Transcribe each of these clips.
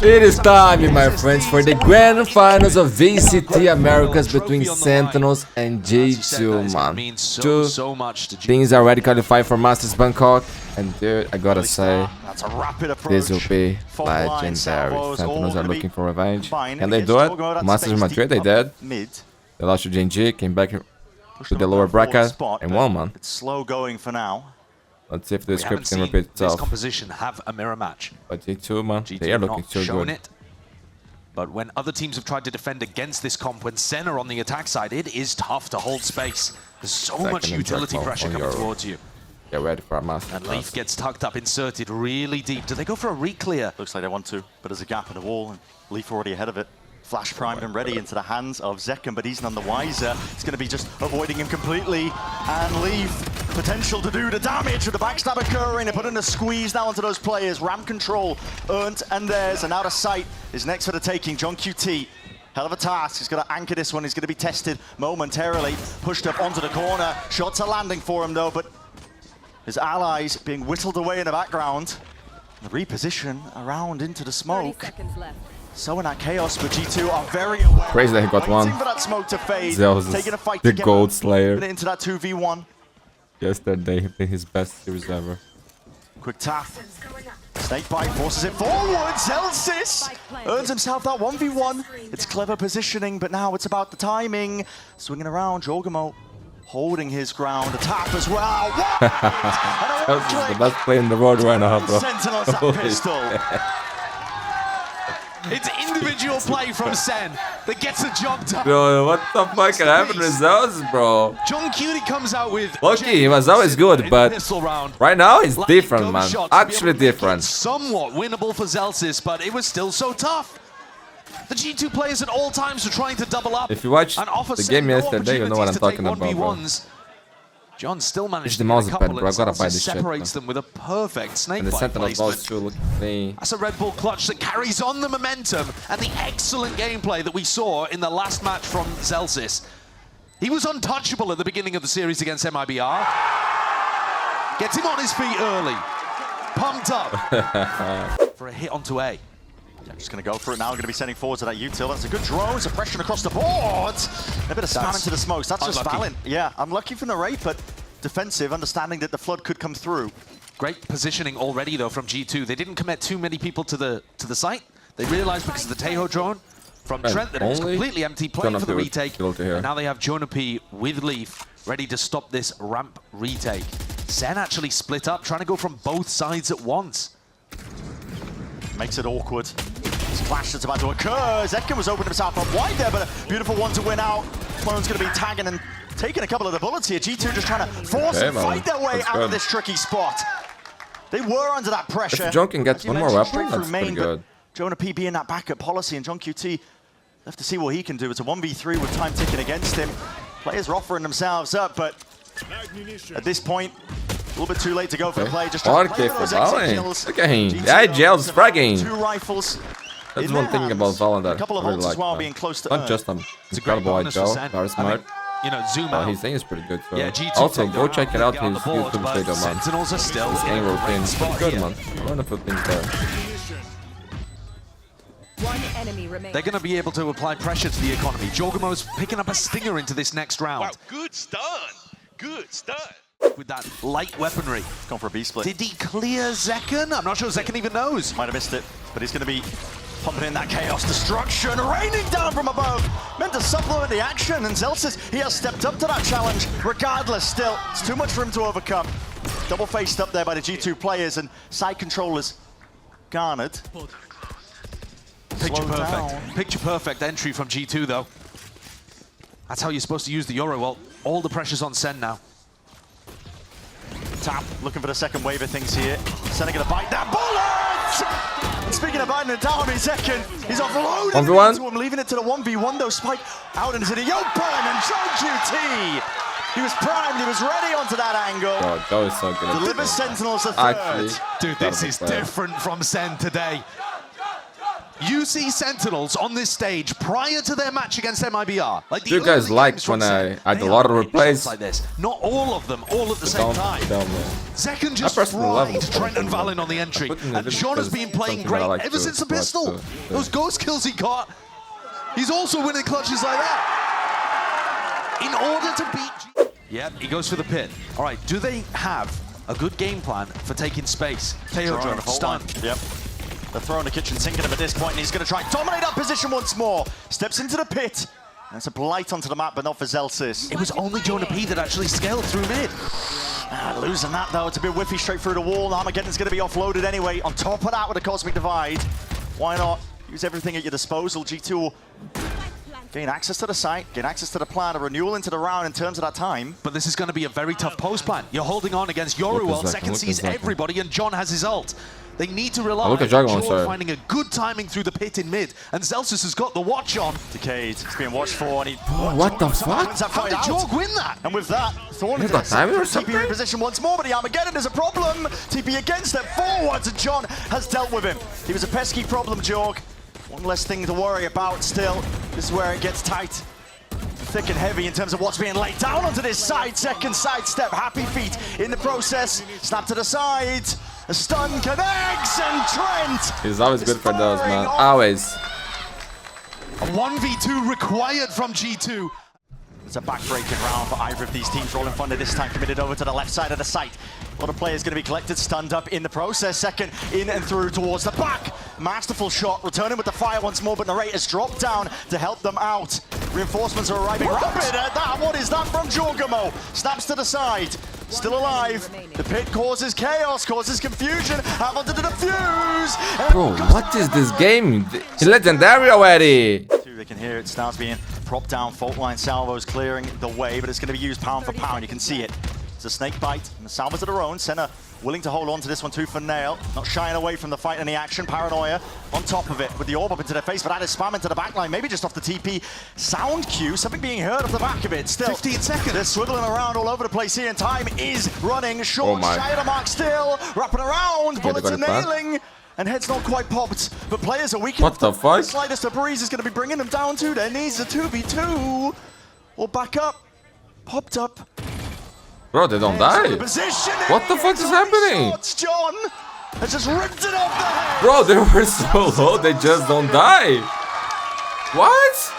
It is time, my friends, for the grand finals of VCT Americas between Sentinels and G2, man. Two teams already qualified for Masters Bangkok, and dude, I gotta say, this will be legendary. Sentinels are looking for revenge. Can they do it? Masters Madrid, they did. They lost to JNG, came back to the lower bracket, and won, man. It's slow going for now. Let's see if the script can repeat itself. This composition have a mirror match. But G2, man, they are looking so good. It, but when other teams have tried to defend against this comp, when Sen are on the attack side, it is tough to hold space. There's so much utility pressure coming towards you. Get ready for a master. And Leaf gets tucked up, inserted really deep. Do they go for a re-clear? Looks like they want to, but there's a gap in the wall, and Leaf already ahead of it. Flash primed and ready into the hands of Zekken, but he's none the wiser. It's going to be just avoiding him completely. And Leaf, potential to do the damage with the backstab occurring. They put in a squeeze now onto those players. Ramp control earned and theirs, and out of sight is next for the taking. John QT, hell of a task. He's got to anchor this one. He's going to be tested momentarily. Pushed up onto the corner. Shots are landing for him though, but his allies being whittled away in the background. The reposition around into the smoke. So in that chaos, but G2 are very aware. Crazy that he got one. For that smoke to fade. Taking a fight the Gold Slayer. Into that 2v1. Yesterday, he played his best series ever. Quick tap. Snakebite forces it forward. Zelsis earns himself that 1v1. It's clever positioning, but now it's about the timing. Swinging around, Jorgamo holding his ground. A tap as well. That's the best play in the world right now, bro. Sentinels that pistol. It's individual play from Sen that gets the job done. Bro, what the fuck happened with those, bro? John Cutie comes out with... Loki, he was always good, but right now he's different, man. Actually different. Somewhat winnable for Zelsis, but it was still so tough. The G2 players at all times were trying to double up. If you watched the game yesterday, you know what I'm talking about, bro. John still managed the to mouse get a couple, pad, bro. I gotta buy this shit, separates them with a perfect snake and the Sentinels placement. too look clean. That's a Red Bull clutch that carries on the momentum and the excellent gameplay that we saw in the last match from Zelsis. He was untouchable at the beginning of the series against MIBR. Gets him on his feet early. Pumped up for a hit onto A. Yeah, just going to go for it now. Going to be sending forward to that util. That's a good drone. Suppression across the board. A bit of spam into the smokes. That's just Valen. Yeah, unlucky from the rate, but defensive, understanding that the flood could come through. Great positioning already, though, from G2. They didn't commit too many people to the site. They realized because of the Tejo drone from Trent that it was completely empty, playing for the retake. And now they have Jonapi with Leaf ready to stop this ramp retake. Sen actually split up, trying to go from both sides at once. Makes it awkward. This clash that's about to occur. Zekken was opening himself up wide there, but a beautiful one to win out. Clone's going to be tagging and taking a couple of the bullets here. G2 just trying to force and fight their way out of this tricky spot. They were under that pressure. If John can get one more weapon, that's pretty good. Jonah P being that backup policy, and John QT left to see what he can do. It's a 1v3 with time ticking against him. Players are offering themselves up, but at this point, a little bit too late to go for the play. Just hard kick for Valorant. Look at him. Yeah, Gel's fragging. 2 rifles. That's one thing about Valorant that a couple of I really like. as well, being close to not just incredible white Gel, very smart. You know, zoom out. His thing is pretty good. So. Yeah, G2 also, go check it out. His YouTube video, man. Sentinels are still his aim routine is pretty good, man. Wonderful things there. One enemy remains. They're going to be able to apply pressure to the economy. Jorgamo's picking up a stinger into this next round. Wow, good stun. Good stun. With that light weaponry. Gone for a B split. Did he clear Zekken? I'm not sure Zekken even knows. Might have missed it, but he's going to be pumping in that chaos destruction, raining down from above. Meant to supplement the action, and Zelsis, he has stepped up to that challenge. Regardless, still, it's too much for him to overcome. Double faced up there by the G2 players, and side controllers garnered. Picture perfect. Picture perfect entry from G2, though. That's how you're supposed to use the Euro. Well, all the pressure's on Sen now. Tap, looking for the second wave of things here. Sen gonna bite that bullet! And speaking of biting it down, Zekken, he's offloading into him, leaving it to the 1v1 though. Spike out into the open, and John QT! He was primed, he was ready onto that angle. God, that was so good. Delivers Sentinels a third. Actually, dude, this is different from Sen today. You see Sentinels on this stage prior to their match against MIBR. Like Do you guys like when I add a lot of replays? Like this. Not all of them, all at the same time. Zekken just fried Trent and Valen on the entry. And John has been playing great ever since the pistol. Those ghost kills he got. He's also winning clutches like that. In order to beat... Yeah, he goes for the pit. All right, do they have a good game plan for taking space? Teo drone, stun. Yep. They're throwing the kitchen sink at him at this point, and he's going to try and dominate that position once more. Steps into the pit. And it's a blight onto the map, but not for Zelsis. It was only Jonah P that actually scaled through mid. Losing that, though. It's a bit whiffy straight through the wall. Armageddon's going to be offloaded anyway. On top of that, with a Cosmic Divide. Why not use everything at your disposal? G2 will gain access to the site, gain access to the plan, a renewal into the round in terms of that time. But this is going to be a very tough post plan. You're holding on against Yoruel. Zekken sees everybody, and John has his ult. They need to rely on Jorg finding a good timing through the pit in mid, and Zelsis has got the watch on. Decade, he's being watched for, and he... What the fuck? How did Jorg win that? And with that, Thorn got timing or something? TP reposition once more, but the Armageddon is a problem. TP again, step forwards, and John has dealt with him. He was a pesky problem, Jorg. One less thing to worry about still. This is where it gets tight. Thick and heavy in terms of what's being laid down onto this side. Second side step, Happy Feet in the process. Snap to the side. A stun connects, and Trent. He's always good for those, man. Always. A 1v2 required from G2. It's a back-breaking round for either of these teams. Rolling Thunder this time committed over to the left side of the site. A lot of players going to be collected, stunned up in the process. Second in and through towards the back. Masterful shot, returning with the fire once more, but Narrator's dropped down to help them out. Reinforcements are arriving rapid at that. What is that from Jorgamo? Snaps to the side. Still alive. The pit causes chaos, causes confusion. Have onto the defuse. Bro, what is this game? It's legendary already. They can hear it. Starts being propped down. Fault line salvos clearing the way, but it's going to be used pound for pound. You can see it. It's a snake bite, and the salvos are their own. Senna willing to hold on to this one too for Nail. Not shying away from the fight and the action. Paranoia on top of it with the orb up into their face, but that is spam into the backline. Maybe just off the TP. Sound cue, something being heard off the back of it. Still 15 seconds. They're swiveling around all over the place here, and time is running short. Shy of the mark still. Wrapping around. Bullets are nailing. And head's not quite popped, but players are weak. What the fuck? The slightest of breeze is going to be bringing them down to their knees. A 2v2. Or back up. Popped up. Bro, they don't die. What the fuck is happening? John has just ripped it off the head. Bro, they were so low, they just don't die. What?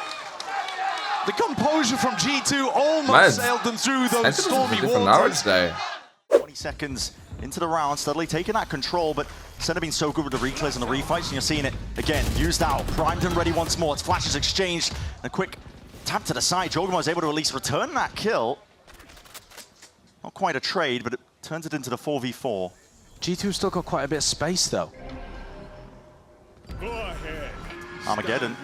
The composure from G2 almost sailed them through those stormy waters. 20 seconds into the round, steadily taking that control, but Senna been so good with the reclays and the refights, and you're seeing it again, used out, primed and ready once more. It's flashes exchanged, and a quick tap to the side. Jorgamo was able to at least return that kill. Not quite a trade, but it turns it into the 4v4. G2 still got quite a bit of space, though. Armageddon,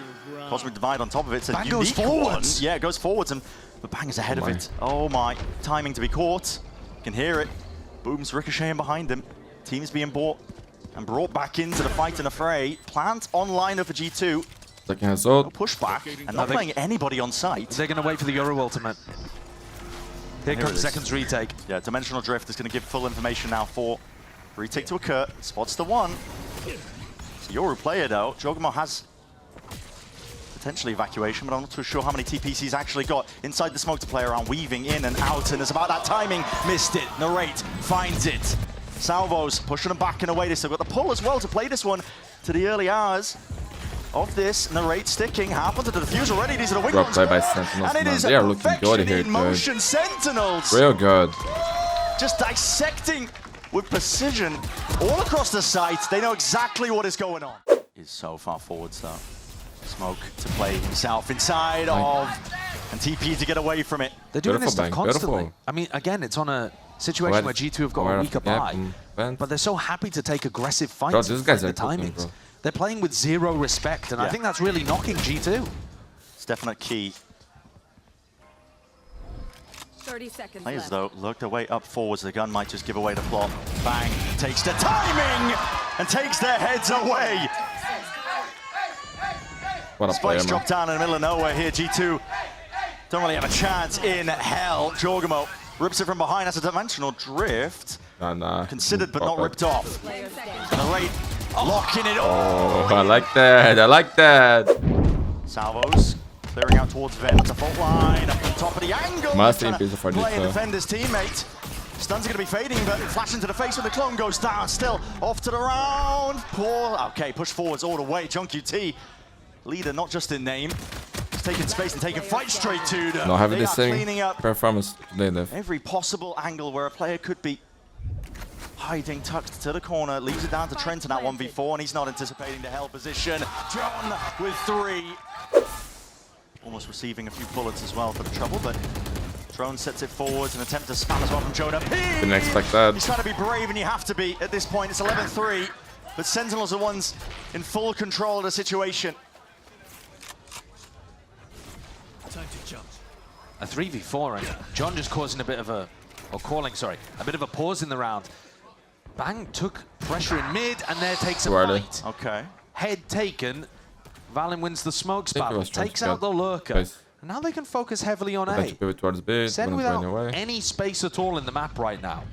Cosmic Divide on top of it. It's a Bang unique goes forwards. one. Yeah, it goes forwards, and the Bang is ahead of it. Oh my, timing to be caught. You can hear it. Boom's ricocheting behind him. Team's being bought and brought back into the fight and the fray. Plant online for G2. No pushback, and not playing anybody on site. They're going to wait for the Euro ultimate. Here comes Zekken's retake. Yeah, Dimensional Drift is going to give full information now for retake to occur. Spots the one. It's a Yoru player though. Jorgamo has potentially evacuation, but I'm not too sure how many TPs he's actually got. Inside the smoke to play around, weaving in and out, and it's about that timing. Missed it. Narrate finds it. Salvos pushing them back in a way. They've still got the pull as well to play this one to the early hours of this. Narrate sticking, half onto the defuse already. These are the wing ones. Play by Sentinels, and it is they are looking good here, in motion. Sentinels. Real good. Just dissecting with precision all across the site. They know exactly what is going on. He's so far forwards though. Smoke to play himself inside of, and TP to get away from it. They're doing this stuff constantly. I mean, again, it's on a situation where G2 have got a weaker buy, but they're so happy to take aggressive fights. These guys are the timings. They're playing with zero respect, and I think that's really knocking G2. It's definite key. 30 seconds Players left. though look their way up forwards. The gun might just give away the plot. Bang takes the timing and takes their heads away. What a player, Spikes drop down in the middle of nowhere here. G2 don't really have a chance in hell. Jorgamo rips it from behind as a Dimensional Drift. Considered but not ripped off. And the rate Locking it up. Oh, I like that. I like that. Salvos clearing out towards Ven. It's a fault line up the top of the angle. Must Trying be to for play a this, defender's teammate. Stuns are going to be fading, but flash into the face when the clone goes down. Still off to the round. Poor. Okay, push forwards all the way. JunQT, leader not just in name. He's taking space and taking fight straight to them. Not having They the are same cleaning up performance they live. every possible angle where a player could be hiding, tucked to the corner, leaves it down to Trent in that 1v4, and he's not anticipating the hell position. Drone with 3. Almost receiving a few bullets as well for the trouble, but Drone sets it forwards, an attempt to spam as well from Jonah P. Didn't expect that. He's trying to be brave, and you have to be at this point. It's 11-3, but Sentinels are the ones in full control of the situation. A 3v4, and John just causing a bit of a, or calling, sorry, a bit of a pause in the round. Bang took pressure in mid, and there takes a fight. Okay. Head taken. Valen wins the smokes battle, takes out the lurker. Nice. And now they can focus heavily on A. Towards B, Sen without any space at all in the map right now.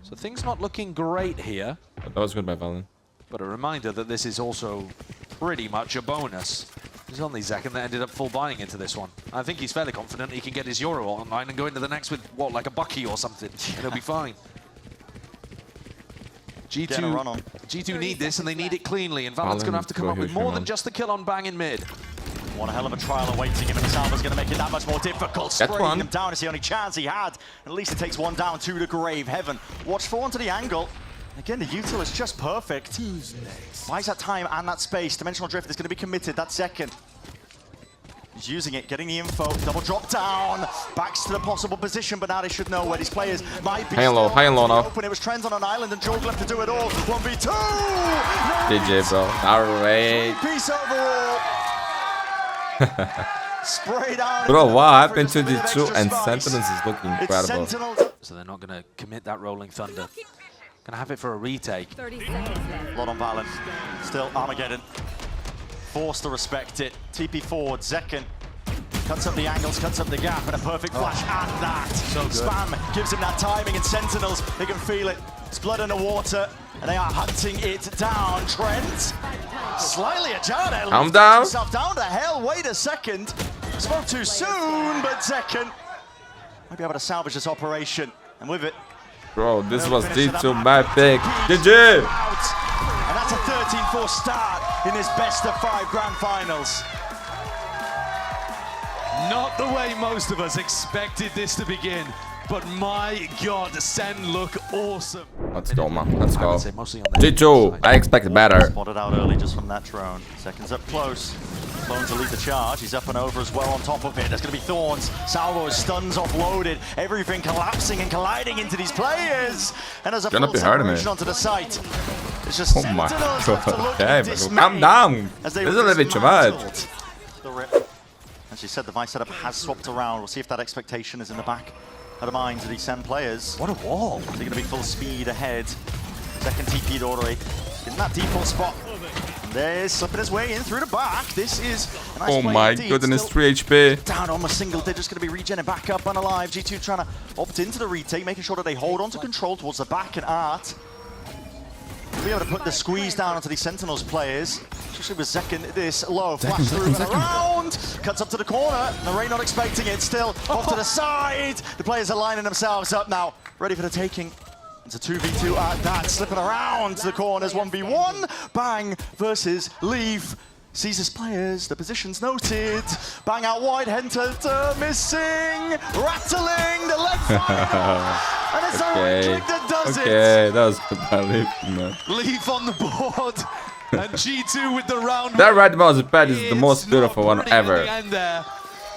So things not looking great here. That was good by Valen. But a reminder that this is also pretty much a bonus. There's only Zekken that ended up full buying into this one. I think he's fairly confident he can get his Euro online and go into the next with, what, like a Bucky or something. And he'll be fine. G2 need this, and they need it cleanly, and Valen's going to have to come up with more than just the kill on Bang in mid. One hell of a trial awaiting him, and the Salva's going to make it that much more difficult. Spraying him down is the only chance he had. At least it takes one down to the grave. Heaven watchful onto the angle. Again, the util is just perfect. Buys that time and that space. Dimensional Drift is going to be committed. That's second. He's using it, getting the info. Double drop down. Backs to the possible position, but now they should know where these players might be. High and low now. It was Trent on an island, and Jorg left to do it all. 1v2. GG, bro. Alright. Piece overall. Spray down. Bro, what happened to the 2 and Sentinels is looking incredible. So they're not going to commit that Rolling Thunder. Gonna have it for a retake. 30 seconds left. Lot on Valen. Still Armageddon. Forced to respect it. TP forward. Zekken cuts up the angles, cuts up the gap, and a perfect flash at that. So good. Spam gives him that timing, and Sentinels, they can feel it. It's blood in the water, and they are hunting it down. Trent, slightly ajar there. I'm down. Himself down to hell. Wait a second. Spoke too soon, but Zekken might be able to salvage this operation, and with it. Bro, this was D2 my pick. GG! And that's a 13-4 start in this best-of-5 grand finals. Not the way most of us expected this to begin, but my God, Sen look awesome. Let's go, man. Let's go. D2, D2, I expect better. Spotted out early just from that drone. Seconds up close. Clone to lead the charge. He's up and over as well on top of it. There's going to be Thorns. Salvo's stuns offloaded. Everything collapsing and colliding into these players. And as a full separation onto the site. It's just my Sentinels God. have to look Okay, dismayed calm down. as they This is a little bit too much. the rip. As she said, the Vice setup has swapped around. We'll see if that expectation is in the back of the minds of these Sen players. What a wall. They're going to be full speed ahead. Second TP'd already in that default spot. There's slipping his way in through the back. This is a nice play my indeed. goodness, Still 3 HP. down almost single digits, going to be regenerating back up and alive. G2 trying to opt into the retake, making sure that they hold on to control towards the back, and Art will be able to put the squeeze down onto these Sentinels players. Especially with Zekken this low. Flash through and around. Cuts up to the corner. Narray not expecting it. Still off to the side. The players are lining themselves up now. Ready for the taking. It's a 2v2 at that. Slipping around to the corners. 1v1. Bang versus Leaf. Sees his players. The position's noted. Bang out wide. Henter missing. Rattling. The left side. And it's a retake that does it. Okay, that was good by Leaf, man. Leaf on the board. And G2 with the round. That red mouse pad is the most beautiful one ever.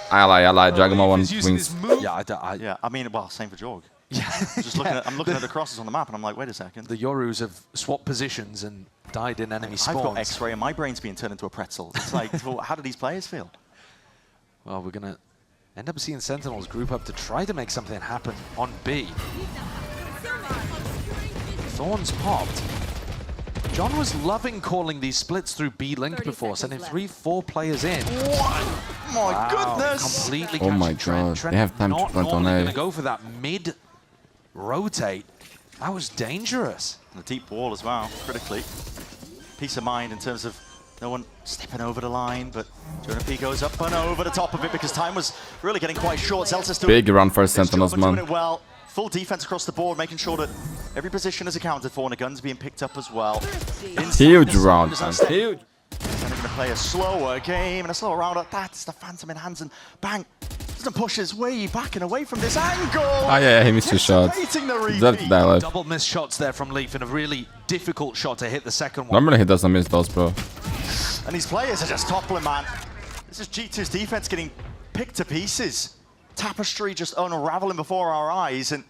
I lie. Dragon Ball 1 wins. Yeah, I mean, well, same for Jorg. Yeah. Just looking I'm looking at the crosses on the map, and I'm like, wait a second. The Yorus have swapped positions and died in enemy spawns. I've got X-ray, and my brain's being turned into a pretzel. It's like, well, how do these players feel? Well, we're going to end up seeing Sentinels group up to try to make something happen on B. Thorns popped. John was loving calling these splits through B link before, sending 3-4 players in. What? My goodness! Completely Oh my Trent. God, Trent they have time to not plant on normally A. Gonna go for that mid rotate. That was dangerous. And the deep wall as well, critically. peace of mind in terms of no one stepping over the line, but Jonah goes up and over the top of it because time was really getting quite short. Zelsa's doing big run for Sentinels, man. Doing it well. Full defense across the board, making sure that every position is accounted for and the gun's being picked up as well. Huge round, man. Huge. They're going to play a slower game and a slower round. That's the Phantom in hands, and bang, doesn't push his way back and away from this angle. Oh yeah, he missed 2 shots. Double missed shots there from Leaf and a really difficult shot to hit the second one. Normally he doesn't miss those, bro. And these players are just toppling, man. This is G2's defense getting picked to pieces. Tapestry just unraveling before our eyes, and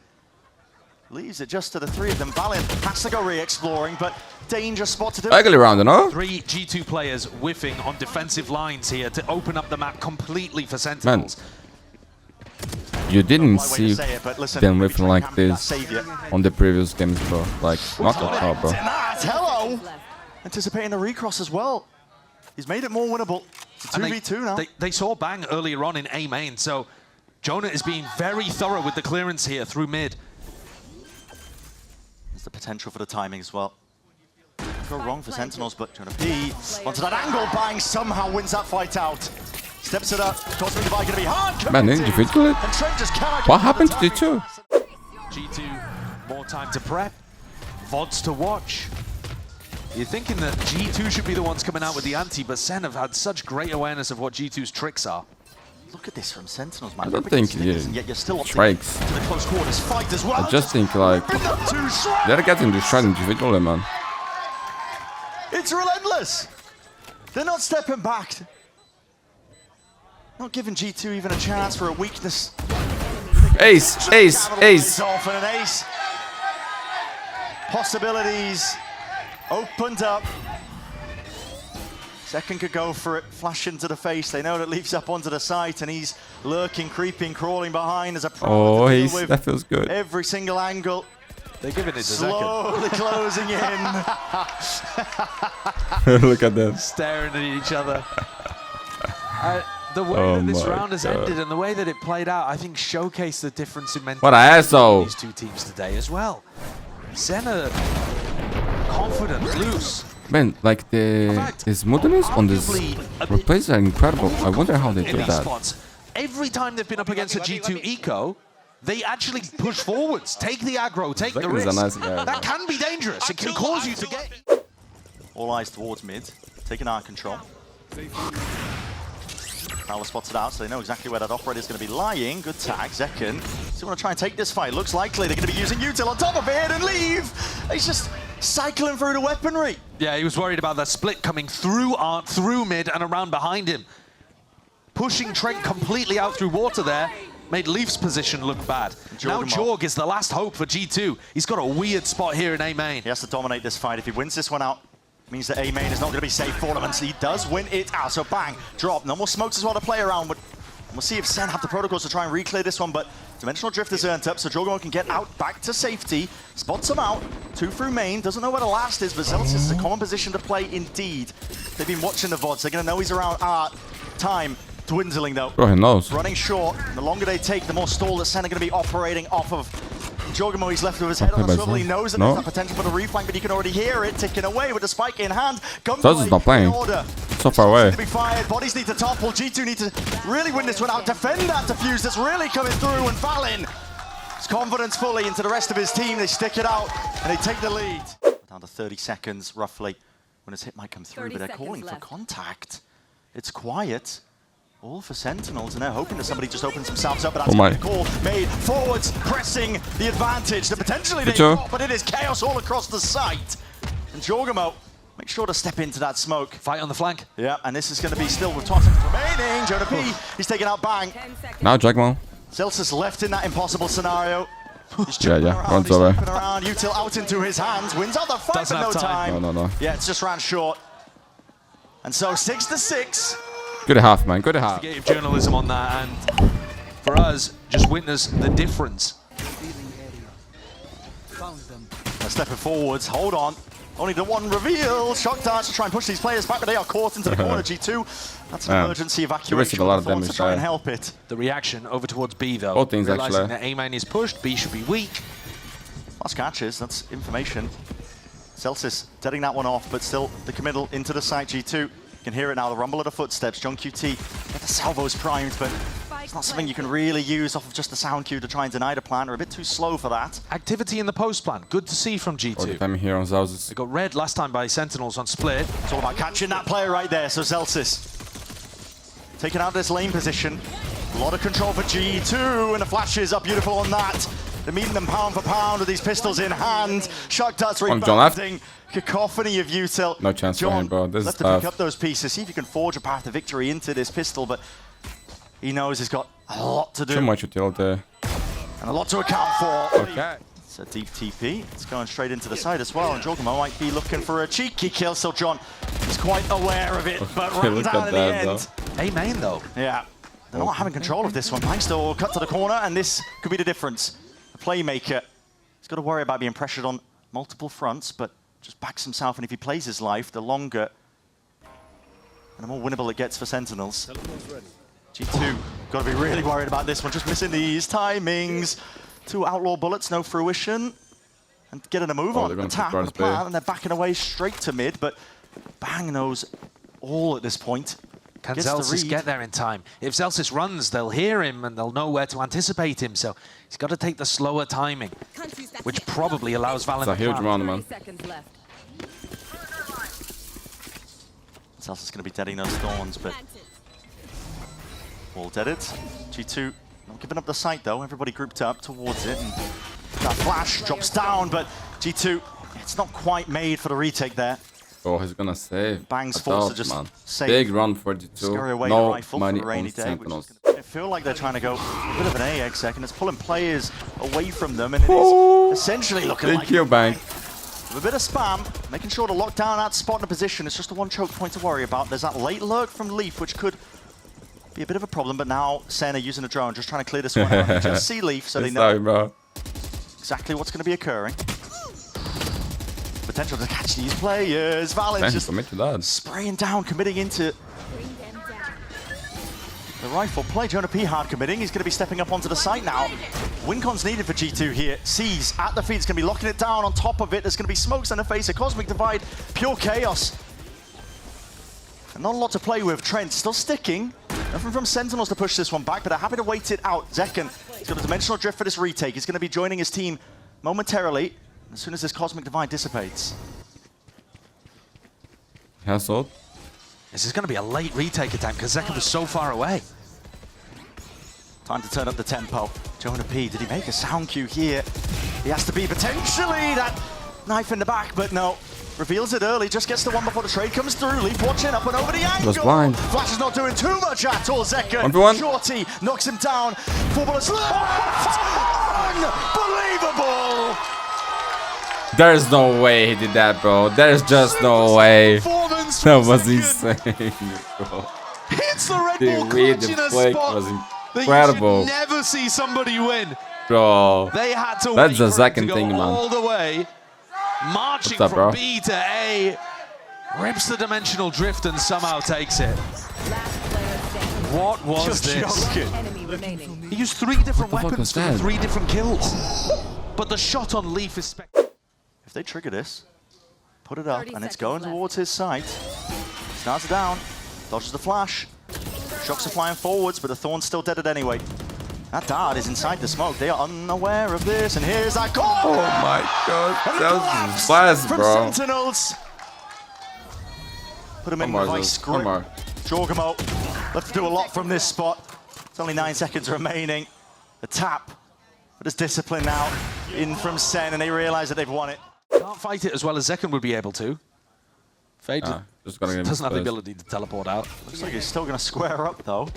leaves it just to the 3 of them. Valiant has to go re-exploring, but danger spot to do. Ugly round, you know? 3 G2 players whiffing on defensive lines here to open up the map completely for Sentinels. Man, you didn't see them whiffing like this on the previous games, bro. Like, not at all, bro. Hello! Anticipating the recross as well. He's made it more winnable. It's a 2v2 now. They saw Bang earlier on in A main, so Jonah is being very thorough with the clearance here through mid. There's the potential for the timing as well. Go wrong for Sentinels, but Jonah P onto that angle. Bang somehow wins that fight out. Steps it up. Cosmic Divide going to be hard. Man, individually? What happened to G2? G2, more time to prep. VODs to watch. You're thinking that G2 should be the ones coming out with the ante, but Sen have had such great awareness of what G2's tricks are. Look at this from Sentinels, man. I don't think you're still strikes. to the close quarters fight as well. I just think, like, they're getting destroyed individually, man. It's relentless. They're not stepping back. Not giving G2 even a chance for a weakness. Ace, ace, ace. Off and an ace. Possibilities opened up. Second could go for it, flash into the face. They know that Leaf's up onto the site and he's lurking, creeping, crawling behind as a pro. Oh, that feels good. Every single angle. They're giving it a slowly closing in. Look at them. Staring at each other. The way that this round has ended and the way that it played out, I think showcased the difference in mentality what an asshole. These 2 teams today as well. Senna, confident, loose. Man, like the smoothness on this replays are incredible. I wonder how they do that. Spots. Every time they've been up against a G2 eco, they actually push forwards, take the aggro, take the risk. Nice guy, that can be dangerous. It can cause you to get... All eyes towards mid, taking our control. Prowler spots it out, so they know exactly where that operator is going to be lying. Good tag, Zekken. Still want to try and take this fight. Looks likely they're going to be using Util on top of it and leave. He's just cycling through the weaponry. Yeah, he was worried about that split coming through Art, through mid, and around behind him. Pushing Trent completely out through water there made Leaf's position look bad. Now Jorg is the last hope for G2. He's got a weird spot here in A main. He has to dominate this fight. If he wins this one out, means that A main is not going to be safe for him, and he does win it out. So bang, drop. No more smokes as well to play around, but we'll see if Sen have the protocols to try and re-clear this one, but Dimensional Drift is earned up, so Jorgo can get out back to safety. Spots him out. 2 through main. Doesn't know where the last is, but Zealous is a common position to play indeed. They've been watching the VODs. They're going to know he's around. Time dwindling though. Bro, he knows. Running short. The longer they take, the more stall that Sen are going to be operating off of. Jorgamo, he's left with his head on the swivel. He knows that there's that potential for the reflank, but you can already hear it ticking away with the spike in hand. Zoz is not playing. So far away. To be fired. Bodies need to topple. G2 need to really win this one out. Defend that defuse that's really coming through, and Valin his confidence fully into the rest of his team. They stick it out and they take the lead. Down to 30 seconds roughly when his hit might come through, but they're calling for contact. It's quiet. All for Sentinels, and they're hoping that somebody just opens themselves up, but that's the call made. Forwards pressing the advantage that potentially they got, but it is chaos all across the site. And Jorgamo, make sure to step into that smoke. Fight on the flank. Yeah, and this is going to be still with 12 seconds remaining. Jonah P, he's taking out Bang. Now Jackmo. Zelsa's left in that impossible scenario. He's runs away. Around. Util out into his hands, wins out the fight, but no time. No. Yeah, it's just ran short. And so 6-6. Good half, man. Good half. Investigative journalism on that, and for us, just witness the difference. They're stepping forwards. Hold on. Only the one reveal. Shock darts to try and push these players back, but they are caught into the corner. G2. That's an emergency evacuation. A lot of damage to try and help it. The reaction over towards B, though. Both things, realizing actually. that A main is pushed, B should be weak. Last catches. That's information. Celsius deading that one off, but still the committal into the site. G2, you can hear it now, the rumble of the footsteps. John QT, get the salvos primed, but it's not something you can really use off of just the sound cue to try and deny the plan. They're a bit too slow for that. Activity in the post plan, good to see from G2. I'm here on Celsius. They got red last time by Sentinels on split. It's all about catching that player right there, so Celsius taking out this lane position. A lot of control for G2, and the flashes are beautiful on that. They're meeting them pound for pound with these pistols in hand. Shock darts rebounding. Cacophony of util. No chance for him, bro. This is tough. tough. To pick up those pieces, see if you can forge a path to victory into this pistol, but he knows he's got a lot to do. Too much utility. And a lot to account for. Okay. It's a deep TP. It's going straight into the side as well, and Jorgamo might be looking for a cheeky kill, so John is quite aware of it, but Okay, ran down in the end. A main though. Yeah, they're not having control of this one. Bangster will cut to the corner, and this could be the difference. The playmaker, he's got to worry about being pressured on multiple fronts, but just backs himself, and if he plays his life, the longer and the more winnable it gets for Sentinels. G2, got to be really worried about this one, just missing these timings. 2 outlaw bullets, no fruition, and getting a move on. The tap and the plan, and they're backing away straight to mid, but Bang knows all at this point. Can Celsius get there in time? If Celsius runs, they'll hear him and they'll know where to anticipate him, so he's got to take the slower timing, which probably allows Valorant. It's a huge round, man. Celsius is going to be deading those thorns, but all deaded. G2 not giving up the site though, everybody grouped up towards it, and that flash drops down, but G2, it's not quite made for the retake there. Oh, he's gonna save. Bang's forced to just save. Big run for Scurry G2. away No rifle money for a rainy on day, Sentinels. I feel like they're trying to go a bit of an A exec, and it's pulling players away from them, and it is essentially looking like Bang. with a bit of spam, making sure to lock down that spot in a position. It's just the one choke point to worry about. There's that late lurk from Leaf, which could be a bit of a problem, but now Senna using a drone, just trying to clear this one out. They just see Leaf, so they know bro. exactly what's going to be occurring. Potential to catch these players. Valens just spraying down, committing into the rifle play. Jonah P hard committing. He's going to be stepping up onto the site now. Wincon's needed for G2 here. Sees at the feet. It's going to be locking it down on top of it. There's going to be smokes in the face. A cosmic divide. Pure chaos. And not a lot to play with. Trent still sticking. Nothing from Sentinels to push this one back, but they're happy to wait it out. Zekken, he's got a dimensional drift for this retake. He's going to be joining his team momentarily as soon as this cosmic divide dissipates. Hassled. This is going to be a late retake attempt because Zekken was so far away. Time to turn up the tempo. Jonah P, did he make a sound cue here? He has to be potentially that knife in the back, but no. Reveals it early, just gets the one before the trade comes through. Leaf watching up and over the angle. Was blind. Flash is not doing too much at all. Zekken. 1v1. Shorty knocks him down. 4 bullets left. Unbelievable. There's no way he did that, bro. There's just no way. That was insane, bro. Hits the red The ball way clutch in the a flick spot was that incredible. you should never see somebody win. Bro, They had to that's wait the for it to second go thing, man. all the way. Marching What's up, from bro? B to A. Rips the dimensional drift and somehow takes it. What was this? He used 3 different What the fuck weapons was for that? 3 different kills. But the shot on Leaf is spectacular. If they trigger this, put it up, 30 and it's seconds going left. towards his site. Starts it down, dodges the flash. Shocks are flying forwards, but the Thorn's still deaded anyway. That dart is inside the smoke. They are unaware of this, and here's that goal! Oh my god. And That collapse was blast, from bro. Sentinels. Put him in One with more, vice Zeus. grip. One more. Jorgamo left to do a lot from this spot. It's only 9 seconds remaining. The tap, but it's discipline now in from Sen, and they realize that they've won it. Can't fight it as well as Zekken would be able to. Fade Just gonna doesn't have the ability to teleport out. Looks like he's still going to square up, though.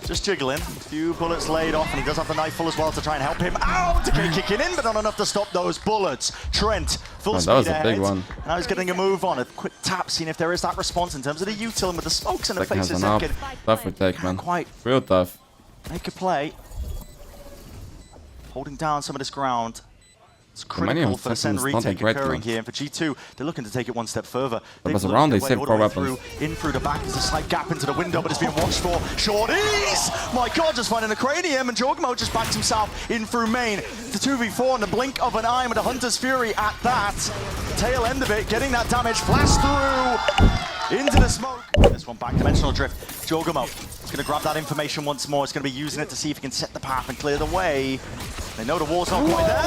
Just jiggling. A few bullets laid off, and he does have the knife full as well to try and help him out. Okay, kicking in, but not enough to stop those bullets. Trent, full speed that was a ahead. big one. Now he's getting a move on. A quick tap, seeing if there is that response in terms of the util, and with the smokes in the Second face has of an up. Zekken. Tough retake, man. Quite Real tough. make a play. Holding down some of this ground. It's many critical of for the Sen Sentinels not retake great, occurring man. here. And for G2, they're looking to take it one step further. They've was looked around, they their way saved all 4 the way weapons. in through the back. There's a slight gap into the window, but it's being watched for. Shorties! My god, just finding the cranium, and Jorgamo just backs himself in through main. The 2v4 in the blink of an eye with the Hunter's Fury at that. tail end of it, getting that damage, flash through into the smoke. This one back, dimensional drift. Jorgamo is going to grab that information once more. It's going to be using it to see if he can set the path and clear the way. They know the wall's not quite there.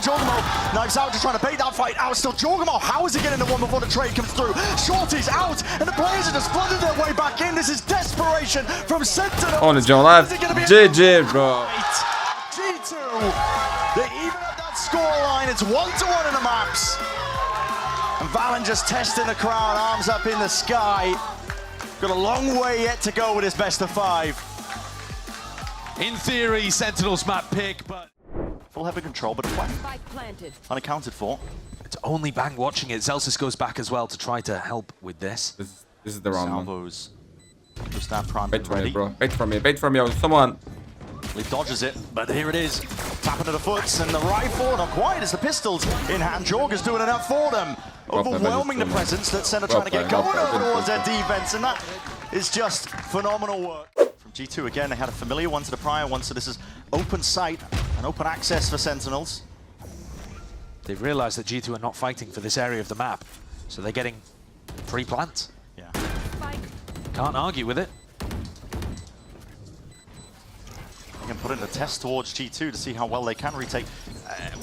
Jorgamo knives out, just trying to bait that fight out. Still Jorgamo, how is he getting the one before the trade comes through? Shorty's out, and the players are just flooded their way back in. This is desperation from Sentinels. On the John Live. GG, bro. G2, they even at that scoreline. It's 1-1 in the maps. And Valen just testing the crowd, arms up in the sky. Got a long way yet to go with his best of 5. In theory, Sentinels map pick, but Full heavy control, but unaccounted for. it's only Bang watching it. Zelsis goes back as well to try to help with this. This is the wrong one. Salvos. Just that prime Bait from me, ready. bro. Bait from me. Bait from you. Someone. Leaf dodges it, but here it is. Tapping to the foots, and the rifle, not quite, as the pistols in hand. Jorga's doing enough for them. Overwhelming the presence that Senna trying to get going over towards their defense, and that is just phenomenal work. From G2 again, they had a familiar one to the prior one, so this is open sight and open access for Sentinels. They've realized that G2 are not fighting for this area of the map, so they're getting pre-plant. Yeah. Can't argue with it. They can put in a test towards G2 to see how well they can retake.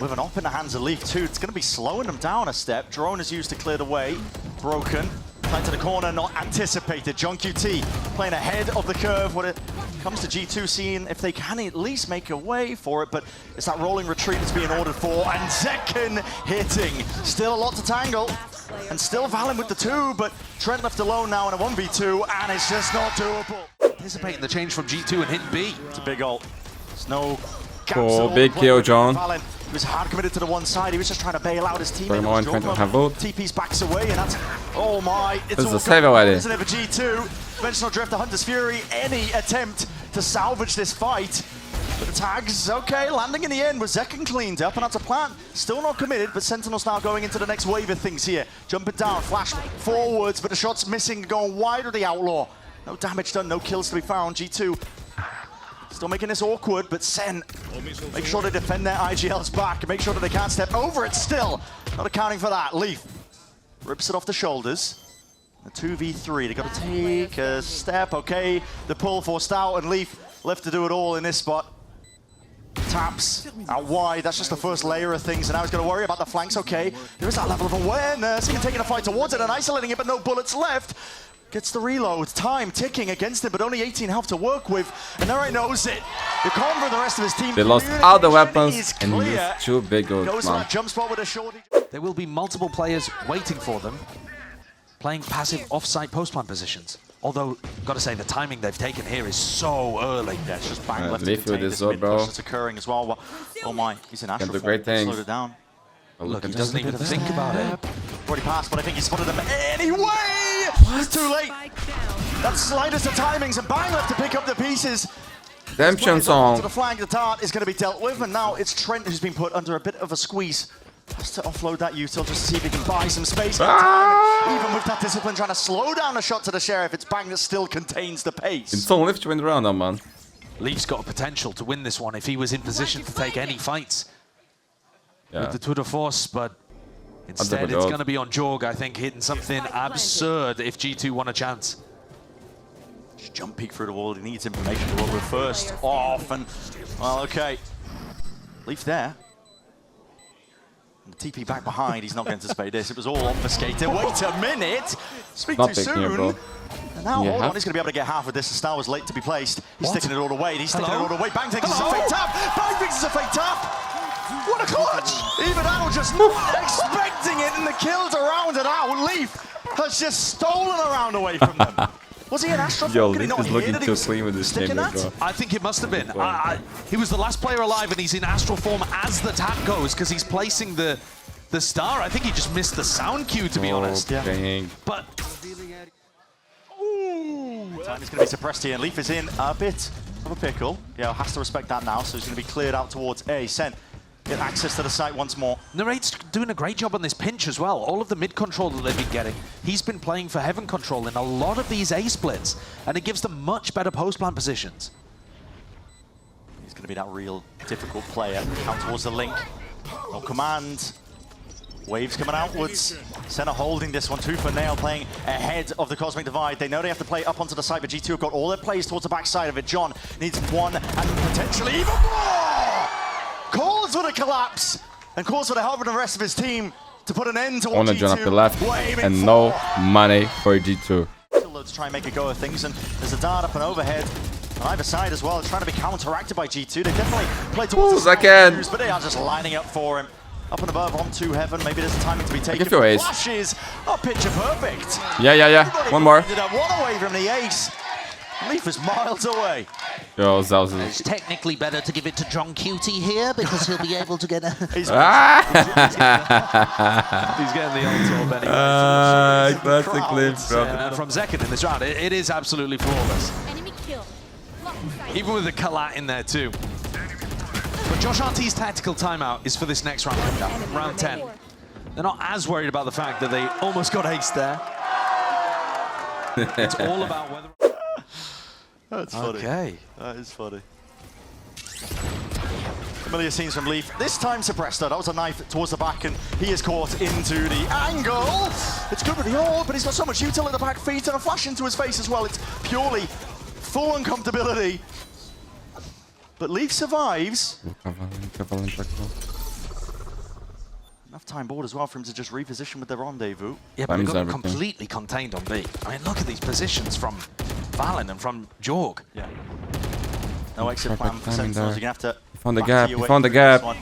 With an op in the hands of Leaf 2, it's going to be slowing them down a step. Drone is used to clear the way. Broken. Playing to the corner, not anticipated. John QT playing ahead of the curve when it comes to G2, seeing if they can at least make a way for it, but it's that rolling retreat that's being ordered for, and Zekken hitting. Still a lot to tangle, and still Valen with the 2, but Trent left alone now in a 1v2, and it's just not doable. Anticipating the change from G2 and hit B. It's a big ult. There's no gaps Cool, at all. big kill, John. Valen, he was hard committed to the one side. He was just trying to bail out his teammate. Very more trying to have vote. TP's backs away, and that's, oh my, it's This is all a save already. isn't it, for G2. Dimensional drift, the Hunter's Fury, any attempt to salvage this fight. But the tags, okay, landing in the end was Zekken cleaned up, and that's a plant. Still not committed, but Sentinels now going into the next wave of things here. Jumping down, flash forwards, but the shot's missing, going wide of the Outlaw. No damage done, no kills to be found. G2 still making this awkward, but Sen, make sure they defend their IGLs back, make sure that they can't step over it still. Not accounting for that. Leaf rips it off the shoulders. A 2v3, they got to take a step, okay. The pull forced out, and Leaf left to do it all in this spot. Taps out wide, that's just the first layer of things, and now he's going to worry about the flanks, okay. There is that level of awareness, even taking a fight towards it and isolating it, but no bullets left. Gets the reload, time ticking against him, but only 18 health to work with, and there he knows it. The Conver and the rest of his team. They lost all the weapons and used 2 big ults, Goes to man. that jump spot with a shorty. There will be multiple players waiting for them, playing passive off-site post-plant positions. Although, gotta say, the timing they've taken here is so early. Yeah, it's just bang left Leaf to with contain this this mid bro. push that's occurring as well. Oh my, he's in Astral do form. great things. Slowed it down. Look, he doesn't even think about it. Already passed, but I think he spotted them anyway! It's too late. That's slightest of timings, and bang left to pick up the pieces. Redemption To song. the flank, the dart is going to be dealt with, and now it's Trent who's been put under a bit of a squeeze. Has to offload that util just to see if he can buy some space. Even with that discipline, trying to slow down the shot to the Sheriff, it's bang that still contains the pace. It's on lift to win the round, though, man. Leaf's got a potential to win this one if he was in position to take any fights with the tour de force, but instead it's going to be on Jorg, I think, hitting something absurd if G2 won a chance. Just jump peek through the wall, he needs information to roll with first. Off, and, well, okay. Leaf there. And the TP back behind, he's not going to anticipate this. It was all obfuscated. Wait a minute! Speak too soon. Here, And now hold on, he's going to be able to get half of this. The star was late to be placed. He's sticking it all the way. He's sticking it all the way. Bang thinks it's a fake tap. Bang thinks it's a fake tap. What a clutch! Even Al just expecting it, and the kills are rounded out. Leaf has just stolen a round away from them. Was he an Astro? Yo, Could he Leaf not is hear looking that he too was clean with this sticking game, that? bro. I think it must have been. He was the last player alive, and he's in astral form as the tap goes because he's placing the star. I think he just missed the sound cue, to be honest. Dang. But Time is going to be suppressed here, and Leaf is in a bit of a pickle. Yeah, has to respect that now, so he's going to be cleared out towards A. Sen, get access to the site once more. Narrate's doing a great job on this pinch as well. All of the mid control that they've been getting, he's been playing for heaven control in a lot of these A splits, and it gives them much better post-plant positions. He's going to be that real difficult player out towards the link. No command. Waves coming outwards. Senna holding this one, 2 for Nail, playing ahead of the Cosmic Divide. They know they have to play up onto the side, but G2 have got all their plays towards the backside of it. John needs 1 and potentially even more! Calls for the collapse, and calls for the help of the rest of his team to put an end to what Wanna G2 join up the left, and for. no money for G2. Still to try and make a go of things, and there's a dart up and overhead. On either side as well, it's trying to be counteracted by G2. They definitely play towards the Second. but they are just lining up for him. Up and above onto heaven. Maybe there's a timing to be taken. Give you ace. Flashes are picture perfect. Yeah. Everybody One more. ended up 1 away from the ace. Leaf is miles away. Yo, Zels It's technically better to give it to John Cutie here because he'll be able to get a... He's He's getting the old top anyway. classic Leaf, bro. And from Zekken in this round, it is absolutely flawless. Enemy kill. Even with the Kalat in there too. But Josh RT's tactical timeout is for this next round coming up, round 10. They're not as worried about the fact that they almost got aced there. It's all about whether... That's funny. Okay. That is funny. Familiar scenes from Leaf. This time Suppresto. That was a knife towards the back, and he is caught into the angle. It's good with the ult, but he's got so much util at the back feet and a flash into his face as well. It's purely full uncomfortability. But Leaf survives. Enough time board as well for him to just reposition with the rendezvous. Yeah, but they got everything. completely contained on B. I mean, look at these positions from Valen and from Jorg. Yeah. No exit plan for timing Sentinels. there. You're going to have to... Found the back gap, your he way found the through gap. this one.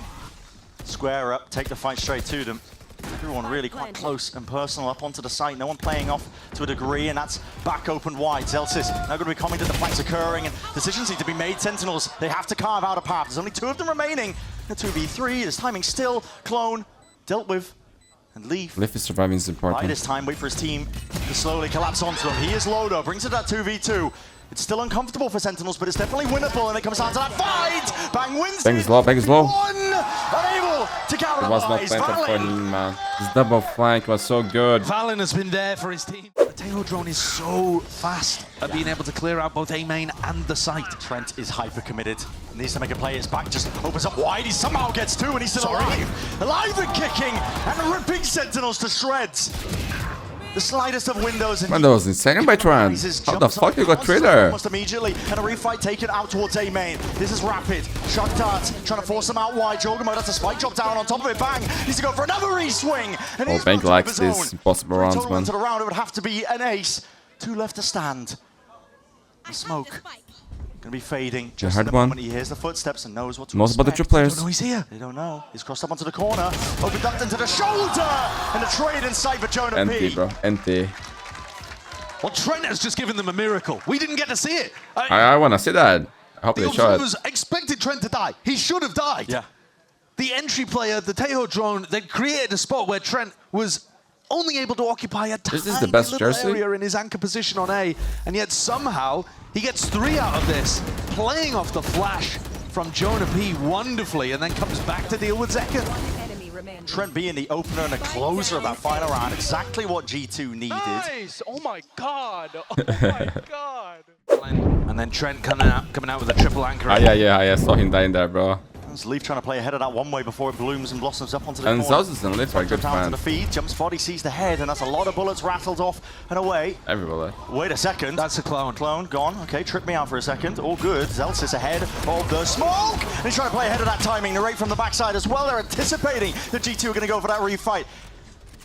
Square up, take the fight straight to them. Everyone really quite close and personal up onto the site. No one playing off to a degree, and that's back open wide. Zelsis now going to be commenting the flanks occurring, and decisions need to be made. Sentinels, they have to carve out a path. There's only 2 of them remaining. A 2v3, there's timing still. Clone, dealt with, and Leaf. Leaf is surviving is By important. this time, wait for his team to slowly collapse onto him. He is Lodo, brings it that 2v2. It's still uncomfortable for Sentinels, but it's definitely winnable, and it comes down to that fight! Bang wins Bang is low, bang is low. Unable to It was not capitalize. planted for Valen. him, man. This double flank was so good. Valen has been there for his team. The Tail drone is so fast at being able to clear out both A main and the site. Trent is hyper committed. Needs to make a play. His back just opens up wide. He somehow gets 2, and he's still alive. Alive and kicking and ripping Sentinels to shreds. The slightest of windows. And Man, that was insane by Trent. How the fuck you got 3 there? Almost immediately, and a refight taken out towards A main. This is rapid. Shock darts trying to force them out wide. Jorgamo, that's a spike drop down on top of it. Bang. Needs to go for another re-swing. And he's Bank got likes top of his these own. impossible For a rounds, total man. into the round, it would have to be an ace. 2 left to stand. The smoke. Gonna be fading. Just hard in the one. moment he hears the footsteps and knows what to Knows about the 2 expect. players. Don't know he's here. They don't know. He's crossed up onto the corner. Opened up into the shoulder. And a trade in sight for Jonah Empty, P. bro. Empty. Well, Trent has just given them a miracle. We didn't get to see it. I wanna see that. I hope The they show it. observers expected Trent to die. He should have died. Yeah. The entry player, the Tejo drone, they created a spot where Trent was only able to occupy a tiny This is the best little jersey. area in his anchor position on A, and yet somehow he gets 3 out of this, playing off the flash from Jonah P wonderfully, and then comes back to deal with Zekken. Enemy remaining. Trent being the opener and a closer of that final round. Exactly what G2 needed. Nice! Oh my god! Oh my god! And then Trent coming out with a triple anchor. Yeah, I saw him dying there, bro. It's Leaf trying to play ahead of that one way before it blooms and blossoms up onto the And corner. Zels and Leaf are good Down to fans. the feed, jumps body, sees the head, and that's a lot of bullets rattled off and away. Everywhere. Wait a second. That's a clone. Clone gone. Okay, tripped me out for a second. All good. Zelsis ahead of the smoke. And he's trying to play ahead of that timing. Narrate from the backside as well. They're anticipating that G2 are going to go for that refight.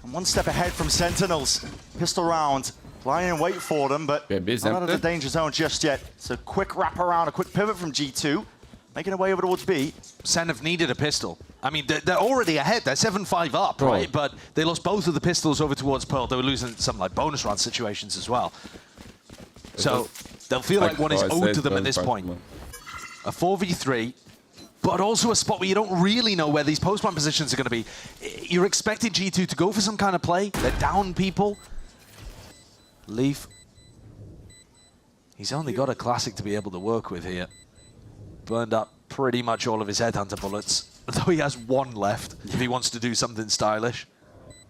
And 1 step ahead from Sentinels. Pistol round. Lying in wait for them, but Baby, not out of the Zempted. danger zone just yet. It's a quick wrap around, a quick pivot from G2. Making their way over towards B. Sen have needed a pistol. I mean, they're already ahead. They're 7-5 up, Bro. right? But they lost both of the pistols over towards Pearl. They were losing some like bonus round situations as well. So they'll feel like one is owed to them at this point. A 4v3, but also a spot where you don't really know where these post-plant positions are going to be. You're expecting G2 to go for some kind of play. They're down people. Leaf. He's only got a classic to be able to work with here. Burned up pretty much all of his headhunter bullets, though he has 1 left if he wants to do something stylish.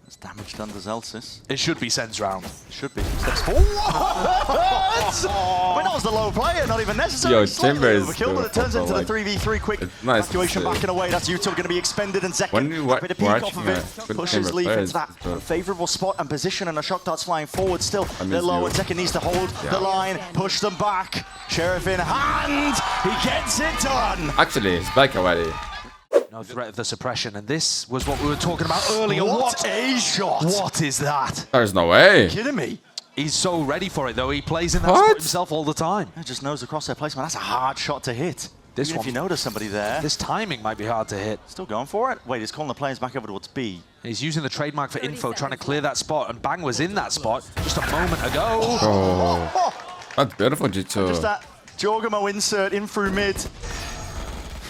It's damage done to Zelsis. It should be Sen's round. Should be. Steps forward! But no, was the low player, not even necessary. Yo, Slightly Timber is overkill, but it turns into the like, 3v3 quick nice evacuation back and away. That's Utah going to be expended in second. When you Happy to peek off of it. good Pushes Timber Leaf players, into that favourable spot and position, and a shock dart's flying forward still. They're miss low, you. and second needs to hold the line, push them back. Sheriff in hand, he gets it done. Actually, it's back already. No threat of the suppression, and this was what we were talking about earlier. What a shot. What is that? There's no way. Kidding me? He's so ready for it, though. He plays in that What? spot himself all the time. He just knows the crosshair placement. That's a hard shot to hit. This Even one, if you notice somebody there. This timing might be hard to hit. Still going for it. Wait, he's calling the players back over towards B. He's using the trademark for info, trying to clear that spot, and Bang was in that spot just a moment ago. Oh, that's beautiful, G2. Just that Jorgamo insert in through mid.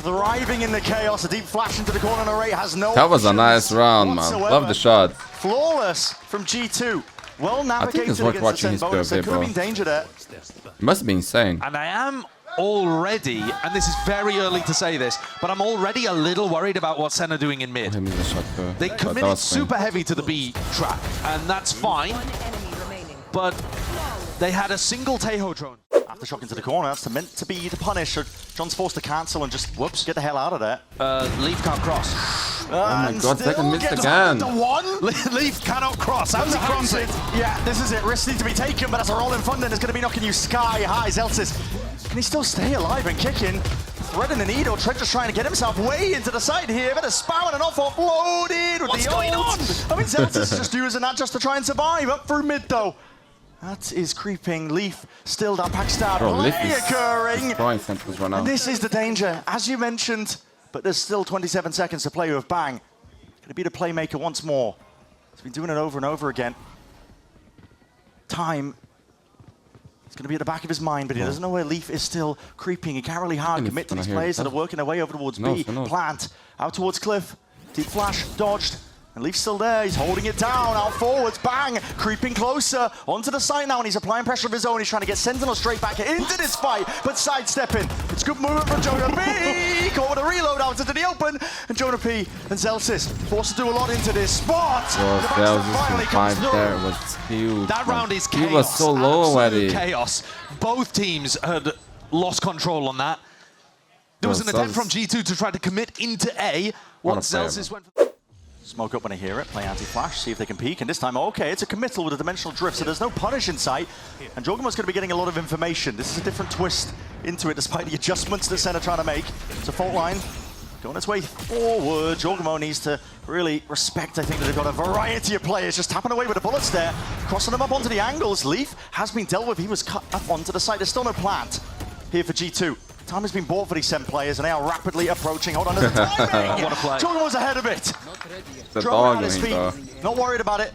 Thriving in the chaos. A deep flash into the corner. Narrate has no That was a options nice round, man. whatsoever. Love the shot. Flawless from G2. Well navigated it's worth against watching the his Sentinels. There POV, could have bro. been danger there. It must have been insane. And I am already, and this is very early to say this, but I'm already a little worried about what Sen are doing in mid. He missed the shot too. They That committed was clean. super heavy to the B trap, and that's fine, One enemy remaining. but they had a single Tejo drone. After shock into the corner, that's meant to be the punish. So John's forced to cancel and just whoops, get the hell out of there. Leaf can't cross. Oh my god, second missed again. The one. Leaf cannot cross. How's he crossing? Yeah, this is it. Risks need to be taken, but that's a rolling thunder and it's going to be knocking you sky high. Zelsis, can he still stay alive and kicking? Threading the needle. Trent just trying to get himself way into the side here. Bit of spam and an off offloaded with What's the going ult. on? I mean, Zelsis is just using that just to try and survive. Up through mid though. That is creeping. Leaf still that backstab. Bro, Leaf Play is occurring. destroying Sentinels right now. And this is the danger, as you mentioned, but there's still 27 seconds to play with Bang. Going to be the playmaker once more. He's been doing it over and over again. Time. It's going to be at the back of his mind, but he doesn't know where Leaf is still creeping. He can't really hard commit to these players that are working their way over towards B. Plant, out towards Cliff. Deep flash, dodged. And Leaf's still there, he's holding it down, out forwards, Bang, creeping closer, onto the side now, and he's applying pressure of his own. He's trying to get Sentinel straight back into this fight, but sidestepping. It's good movement from Jonah P. Caught with a reload out into the open, and Jonah P. and Zelsis forced to do a lot into this spot. Well, Zelsis' fight there was huge. That round is chaos. He was so low already. Chaos. Both teams had lost control on that. There was an attempt from G2 to try to commit into A. Once Zelsis went for... Smoke up when I hear it, play anti-flash, see if they can peek, and this time, okay, it's a committal with a dimensional drift, so there's no punish in sight, and Jorgamo's going to be getting a lot of information. This is a different twist into it, despite the adjustments that Sen are trying to make. It's a fault line, going its way forward. Jorgamo needs to really respect, I think, that they've got a variety of players just tapping away with the bullets there, crossing them up onto the angles. Leaf has been dealt with, he was cut up onto the side. There's still no plant here for G2. Time has been bought for these Sen players, and they are rapidly approaching. Hold on to the timing! What a play. Jorgamo's ahead of it. The Drone dog at his feet, though. not worried about it.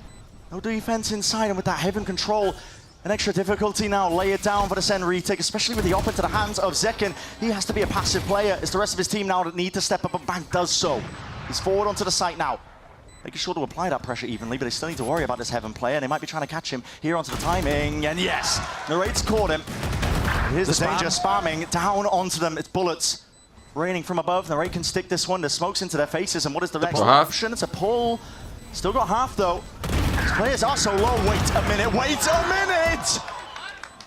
No defense inside, and with that heaven control, an extra difficulty now. Lay it down for the Sen retake, especially with the op into the hands of Zekken. He has to be a passive player. It's the rest of his team now that need to step up, and Bang does so. He's forward onto the site now, making sure to apply that pressure evenly, but they still need to worry about this heaven player. They might be trying to catch him here onto the timing, and yes, Narrate's caught him. Here's the danger, spamming down onto them. It's bullets raining from above. Narrate can stick this one. There's smokes into their faces, and what is the next option? It's a pull. Still got half though. These players are so low. Wait a minute. Wait a minute.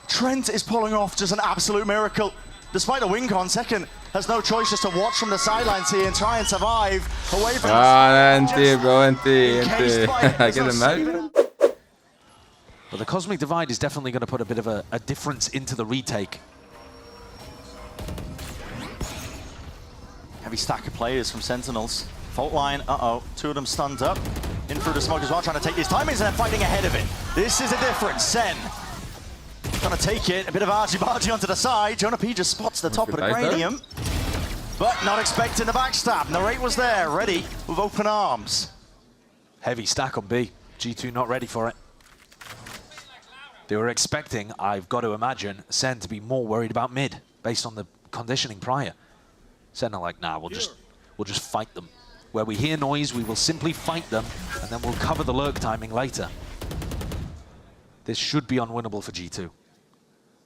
Trent is pulling off just an absolute miracle. Despite the win con, Second has no choice just to watch from the sidelines here and try and survive away from NT, bro, NT. I can imagine. But the Cosmic Divide is definitely going to put a bit of a difference into the retake. Heavy stack of players from Sentinels. Fault line, two of them stunned up. In through the smoke as well, trying to take these timings, and they're fighting ahead of it. This is a difference. Sen trying to take it, a bit of argy-bargy onto the side. Jonah P just spots the top of the cranium, but not expecting the backstab. Narrate was there, ready with open arms. Heavy stack on B. G2 not ready for it. They were expecting, I've got to imagine, Sen to be more worried about mid, based on the conditioning prior. Sen are like, nah, we'll just fight them. Where we hear noise, we will simply fight them, and then we'll cover the lurk timing later. This should be unwinnable for G2.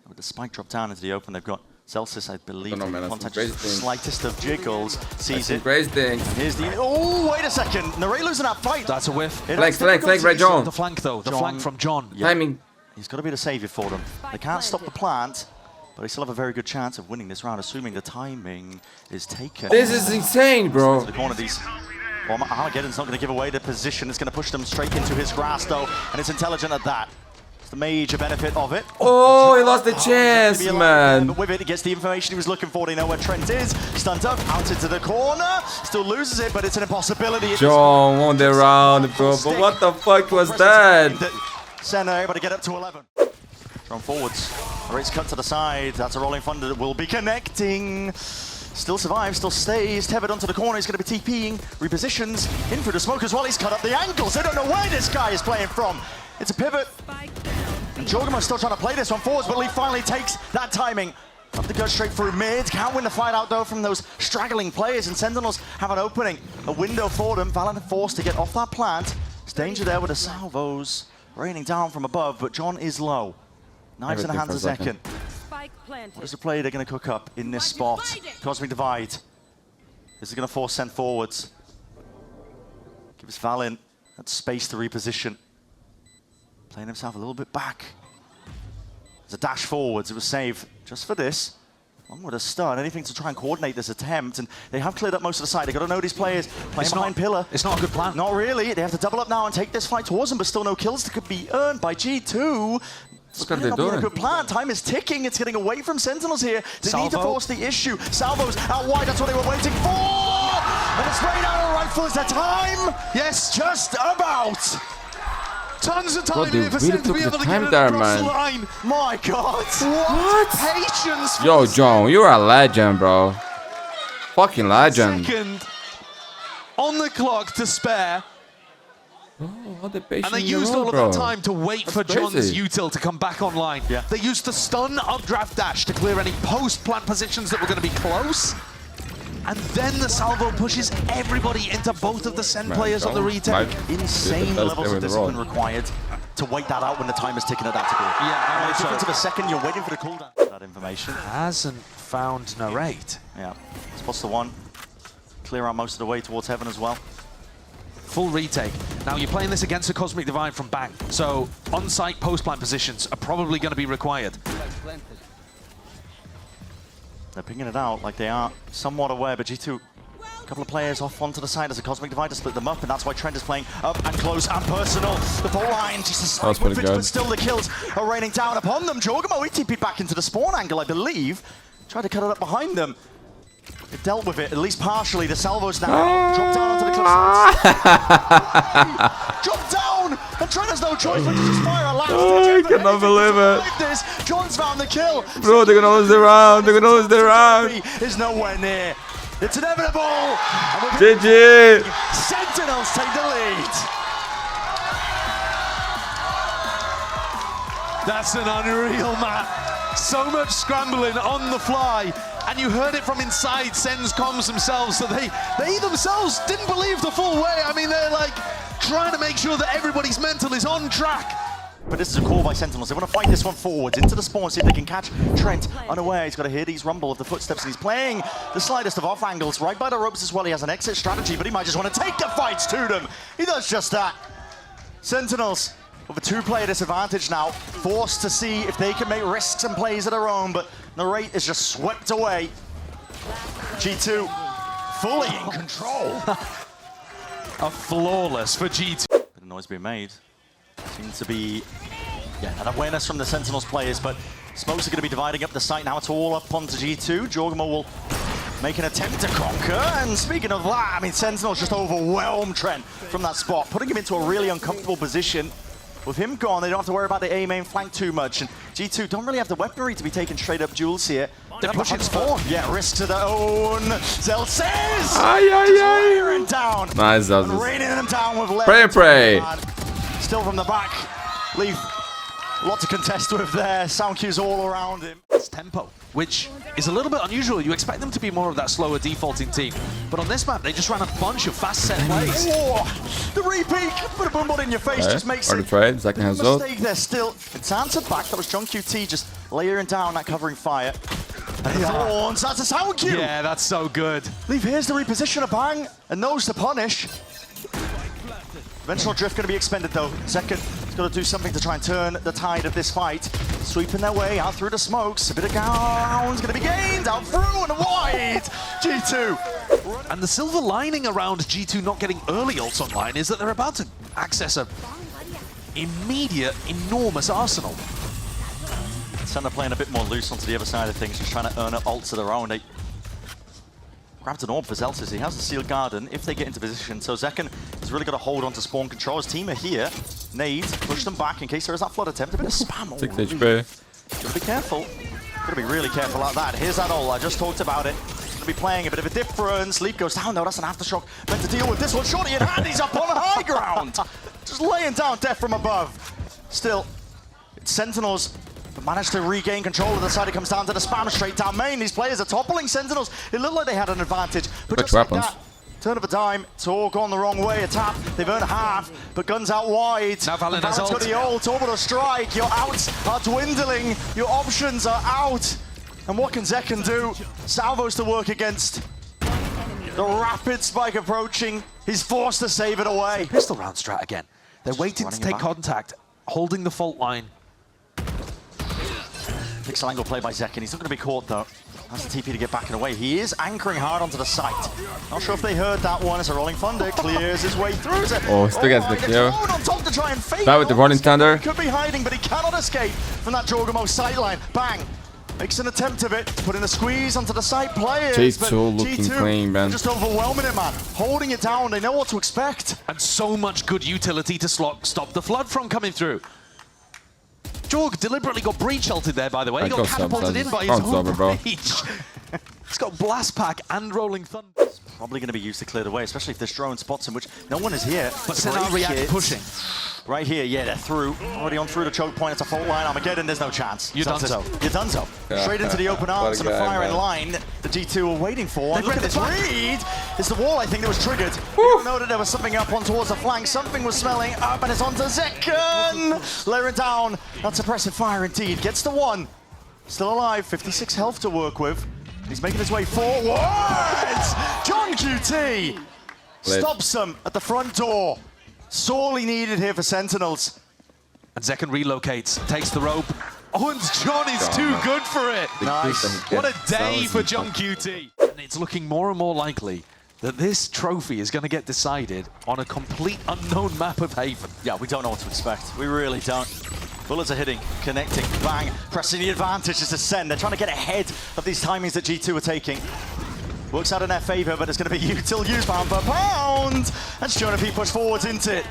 With the spike drop down into the open, they've got Zelsis, I believe, contact crazy slightest of jiggles, sees it. Crazy thing. Here's the, oh, wait a second, Narrate losing that fight. That's a whiff. Flank, right, John. The flank though, the flank from John. Timing. He's got to be the saviour for them. They can't stop the plant. But they still have a very good chance of winning this round, assuming the timing is taken. This is insane, bro. The corner, these. Well, Armageddon's not going to give away the position. It's going to push them straight into his grasp, though, and it's intelligent at that. It's the major benefit of it. Oh, he lost the chance, man. But with it, he gets the information he was looking for. They know where Trent is. Stunned up, out into the corner. Still loses it, but it's an impossibility. John won the round, bro. But what the fuck was that? Senna able to get up to 11. From forwards. Race cut to the side. That's a rolling thunder that will be connecting. Still survives, still stays. Tethered onto the corner. He's going to be TPing. Repositions. In through the smoke as well. He's cut up the ankles. They don't know where this guy is playing from. It's a pivot. And Jorgenmo's still trying to play this one forwards, but Lee finally takes that timing. Up to go straight through mid. Can't win the fight out though from those straggling players, and Sentinels have an opening. A window for them. Valorant forced to get off that plant. There's danger there with the salvos raining down from above, but John is low. Knives in the hands of Zekken. What is the play they're going to cook up in this spot? Cosmic Divide. This is going to force send forwards. Gives Valin that space to reposition. Playing himself a little bit back. There's a dash forwards. It was saved just for this. One with a stun. Anything to try and coordinate this attempt. And they have cleared up most of the side. They've got to know these players. Playing behind Pillar. It's not a good plan. Not really. They have to double up now and take this fight towards them, but still no kills that could be earned by G2. What are they doing? A good plan. Time is ticking. It's getting away from Sentinels here. They need to force the issue. Salvos out wide. That's what they were waiting for. And it's straight out of rifle. Is that time? Yes. Just about. Tons of time they here for really Sen to be took able the to time get it there, across the man. line. My God. What? Patience. Yo, John, you're a legend, bro. Fucking legend. Second on the clock to spare. Oh, all the patience And they in the used world, all of bro. that time to wait for crazy. John's util to come back online. Yeah. They used the stun updraft dash to clear any post-plant positions that were going to be close. And then the salvo pushes everybody into both of the Sen players on the retake. Insane levels of discipline required to wait that out when the time is ticking at that degree. Yeah, It's different to the second, you're waiting for the cooldown. That information. Hasn't found narrate. Yeah, spots the one. Clear out most of the way towards heaven as well. Full retake. Now you're playing this against a Cosmic Divide from Bang, so on-site post-plant positions are probably going to be required. They're pinging it out like they are somewhat aware, but G2, a couple of players off onto the side as a Cosmic Divide to split them up, and that's why Trent is playing up and close and personal. The full line, just a slight whiffage, but still the kills are raining down upon them. Jorgenmo, he TP'd back into the spawn angle, I believe. Tried to cut it up behind them. It dealt with it, at least partially. The salvos now drop down onto the cliff side. Drop down! And Trent has no choice but to just fire a last. Oh, I cannot believe it. This. John's found the kill. Bro, they're gonna lose the round. They're gonna lose the round. Is nowhere near. It's inevitable. GG. Sentinels take the lead. That's an unreal map. So much scrambling on the fly. And you heard it from inside Sen's comms themselves, so they themselves didn't believe the full way. I mean, they're like trying to make sure that everybody's mental is on track. But this is a call by Sentinels. They want to fight this one forwards into the spawn, see if they can catch Trent unaware. He's got to hear these rumble of the footsteps, and he's playing the slightest of off angles right by the ropes as well. He has an exit strategy, but he might just want to take the fights to them. He does just that. Sentinels with a two-player disadvantage now, forced to see if they can make risks and plays of their own, but Narrate is just swept away. G2 fully in control. A flawless for G2. Bit of noise being made. Seems to be an awareness from the Sentinels players, but smokes are going to be dividing up the site now. It's all up onto G2. Jorgenmo will make an attempt to conquer, and speaking of that, I mean, Sentinels just overwhelmed Trent from that spot, putting him into a really uncomfortable position. With him gone, they don't have to worry about the A main flank too much, and G2 don't really have the weaponry to be taking straight up duels here. They're pushing spawn. Yeah, risk to their own. Zell says! Raining down. Nice, Zell. Raining them down with Pray. Still from the back. Leaf, a lot to contest with there. Sound cues all around him. It's tempo, which is a little bit unusual. You expect them to be more of that slower defaulting team. But on this map, they just ran a bunch of fast set plays. Oh, the repeat, put a boom in your face, just makes it. Trade, second has up. Mistake there still. It's answered back. That was John QT just layering down that covering fire. And the thorns, that's a sound cue. Yeah, that's so good. Leaf, here's the reposition of Bang, and knows to punish. Conventional drift going to be expended though. Second He's got to do something to try and turn the tide of this fight. Sweeping their way out through the smokes. A bit of ground's going to be gained. Out through and wide. G2. And the silver lining around G2 not getting early ults online is that they're about to access a immediate, enormous arsenal. Sentinel playing a bit more loose onto the other side of things, just trying to earn up ults of their own. They grabbed an orb for Zelsis. He has the sealed garden if they get into position. So Zekken has really got to hold on to spawn control. His team are here. Nade, push them back in case there is that flood attempt. A bit of spam. 6 HP. Gotta be careful. Gotta be really careful like that. Here's that ult. I just talked about it. Gonna be playing a bit of a difference. Leap goes down though. That's an aftershock. Meant to deal with this one. Shorty in hand. He's up on high ground. Just laying down death from above. Still, it's Sentinels. But managed to regain control of the side. It comes down to the spam straight down main. These players are toppling Sentinels. It looked like they had an advantage. But just like that, turn of a dime, it's all gone the wrong way. A tap, they've earned half, but guns out wide. Now Valorant has got the ult, orbital strike. Your outs are dwindling. Your options are out. And what can Zekken do? Salvos to work against. The rapid spike approaching. He's forced to save it away. Pistol round strat again. They're waiting to take contact, holding the fault line. Pixel angle play by Zekken. He's not going to be caught though. Has the TP to get back and away. He is anchoring hard onto the site. Not sure if they heard that one. It's a rolling thunder. Clears his way through. Oh, still gets the clear. On top to try and fake. That with the rolling thunder. Could be hiding, but he cannot escape from that Jorgamo sightline. Bang. Makes an attempt of it. Putting a squeeze onto the site players. J2 looking clean, man. Just overwhelming it, man. Holding it down. They know what to expect. And so much good utility to stop the flood from coming through. Jorg deliberately got breach ulted there, by the way. He got catapulted in by his own breach. He's got blast pack and rolling thunder. It's probably going to be used to clear the way, especially if this drone spots him, which no one is here. But Sentinel react pushing. Right here, yeah, they're through. Already on through the choke point. It's a fault line. Armageddon, there's no chance. You're done so. You're done so. Straight into the open arms and the firing line the G2 were waiting for. And look at this read. It's the wall, I think, that was triggered. You know that there was something up on towards the flank. Something was smelling up, and it's onto Zekken. Layering down. That's suppressive fire indeed. Gets the one. Still alive. 56 health to work with. He's making his way forward. John QT stops him at the front door. Sorely needed here for Sentinels. And Zekken relocates, takes the rope. Oh, and John is too good for it. Nice. What a day for John QT. And it's looking more and more likely that this trophy is going to get decided on a complete unknown map of Haven. Yeah, we don't know what to expect. We really don't. Bullets are hitting, connecting, bang, pressing the advantage as a send. They're trying to get ahead of these timings that G2 are taking. Works out in their favor, but it's going to be till use pound per pound. And Jonapi push forwards into it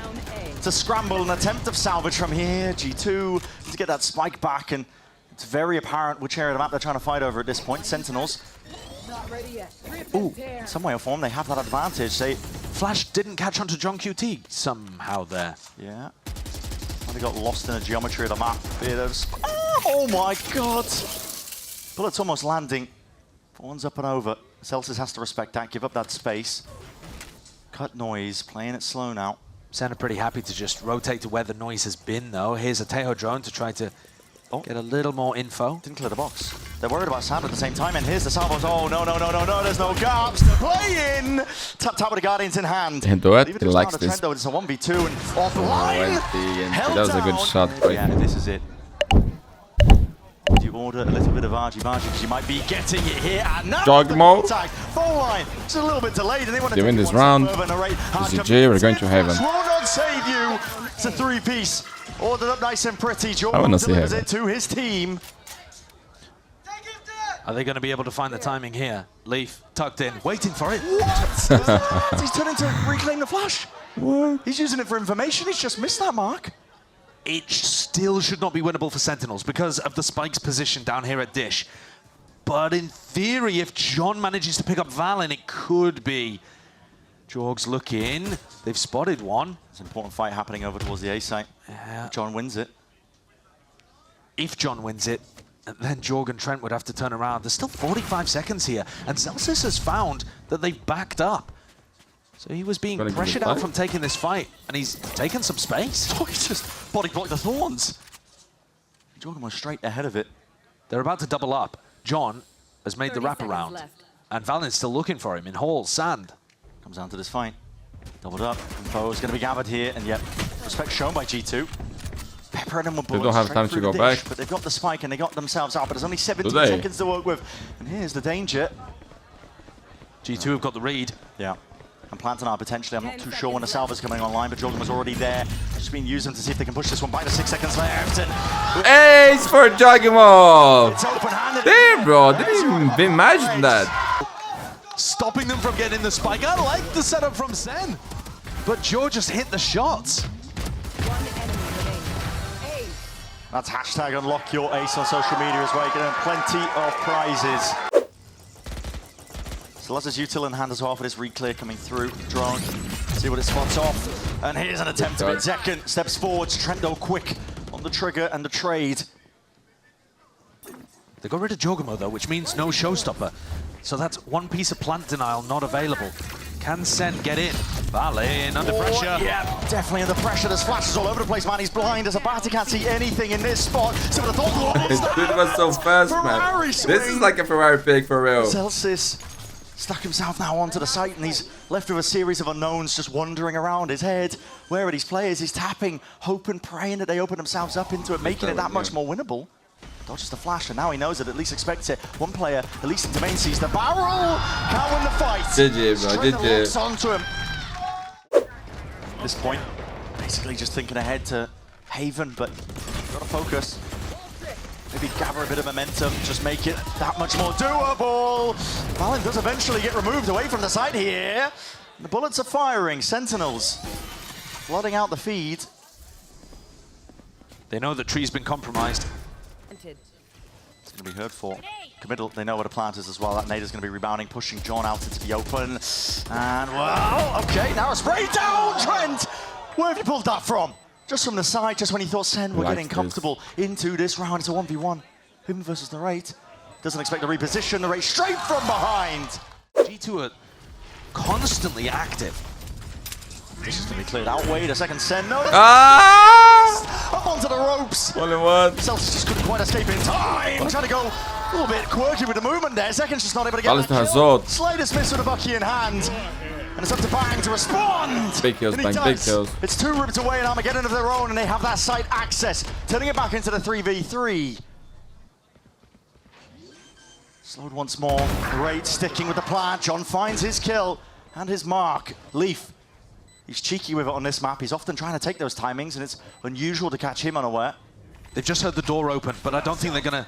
to scramble, an attempt of salvage from here. G2 to get that spike back, and it's very apparent which area of the map they're trying to fight over at this point. Sentinels. Ooh, in some way or form, they have that advantage. Flash didn't catch onto John QT somehow there. Yeah. They got lost in the geometry of the map. Oh my god! Bullets almost landing. One's up and over. Celsius has to respect that, give up that space. Cut noise, playing it slow now. Sen pretty happy to just rotate to where the noise has been, though. Here's a Teho drone to try to get a little more info. Didn't clear the box. They're worried about Sand at the same time, and here's the salvos. Oh, no, no, no, no, no, there's no gaps. They're playing! Tap with the Guardians in hand. And do it, he likes this. Trent, it's a 1v2 and offline. That was a good shot. Yeah, this is it. You order a little bit of argy-bargy because you might be getting it here. And now Dogmo. Full line. It's a little bit delayed, and they want to win this round. VCT, we're going to Haven. Will not save you. It's a three-piece. Ordered up nice and pretty. Jordan delivers it to his team. Are they going to be able to find the timing here? Leaf tucked in, waiting for it. What? He's turning to reclaim the flash. What? He's using it for information. He's just missed that mark. It still should not be winnable for Sentinels because of the Spike's position down here at Dish. But in theory, if John manages to pick up Valen, it could be. Jorg's looking. They've spotted one. There's an important fight happening over towards the A site. Yeah. John wins it. If John wins it, then Jorg and Trent would have to turn around. There's still 45 seconds here, and Celsius has found that they've backed up. So he was being pressured out from taking this fight, and he's taken some space. Oh, he's just body blocked the thorns. Jordan was straight ahead of it. They're about to double up. John has made the wraparound, and Valen's still looking for him in halls, sand. Comes down to this fight. Doubled up. Info is going to be gathered here, and yet respect shown by G2. spread them with They bullets don't have straight time to through go the back. dish, but they've got the spike and they got themselves out, but there's only 17 Do they? seconds to work with. And here's the danger. G2 have got the read. Yeah. And planting out potentially, I'm not too sure when the salva's coming online, but Jordan was already there. Just been using to see if they can push this one by the 6 seconds left. And Ace for Juggernaut! it's open-handed. Damn, bro, didn't even imagine that. Stopping them from getting the spike. I like the setup from Sen. But Joe just hit the shots. One enemy remaining. That's hashtag unlock your ace on social media as well. You're getting plenty of prizes. So Lazar's util in hand as well for this re-clear coming through. Drone, see what it spots off. And here's an attempt to beat Zekken. Steps forwards, Trento quick on the trigger and the trade. They got rid of Jogamo though, which means no showstopper. So that's one piece of plant denial not available. Can Sen get in? Valin under pressure. Yeah, definitely under pressure. There's flashes all over the place, man. He's blind as a bat. He can't see anything in this spot. So the thought Dude was so fast, man. This is like a Ferrari pick for real. Celsius stuck himself now onto the site, and he's left with a series of unknowns just wandering around his head. Where are these players? He's tapping, hoping, praying that they open themselves up into it, making it that much more winnable. Dodges the flash, and now he knows it, at least expects it. One player, at least into main, sees the barrel. Can't win the fight. GG, bro, GG. Locks onto him. At this point, basically just thinking ahead to Haven, but gotta focus. Maybe gather a bit of momentum, just make it that much more doable. Valin does eventually get removed away from the site here. The bullets are firing. Sentinels flooding out the feed. They know that tree's been compromised. It's going to be heard for. Committal, they know where the plant is as well. That nade is going to be rebounding, pushing John out into the open. And, well, okay, now a spray down, Trent! Where have you pulled that from? Just from the side, just when he thought Sen were getting comfortable into this round. It's a 1v1. Him versus the Rate. Doesn't expect to reposition the Rate straight from behind. G2 are constantly active. This is going to be cleared out. Wait a second, Sen. No, up onto the ropes. 1-1. Celsius just couldn't quite escape in time. Trying to go a little bit quirky with the movement there. Zeken's just not able to get Alistair that has kill. ult. Slightest miss with a Bucky in hand. And it's up to Bang to respond. Big kills, And he Bang, big does. kills. It's 2 ripped away and Armageddon of their own, and they have that site access, turning it back into the 3v3. Slowed once more. Great sticking with the plant. John finds his kill and his mark. Leaf. He's cheeky with it on this map. He's often trying to take those timings, and it's unusual to catch him unaware. They've just heard the door open, but I don't think they're going to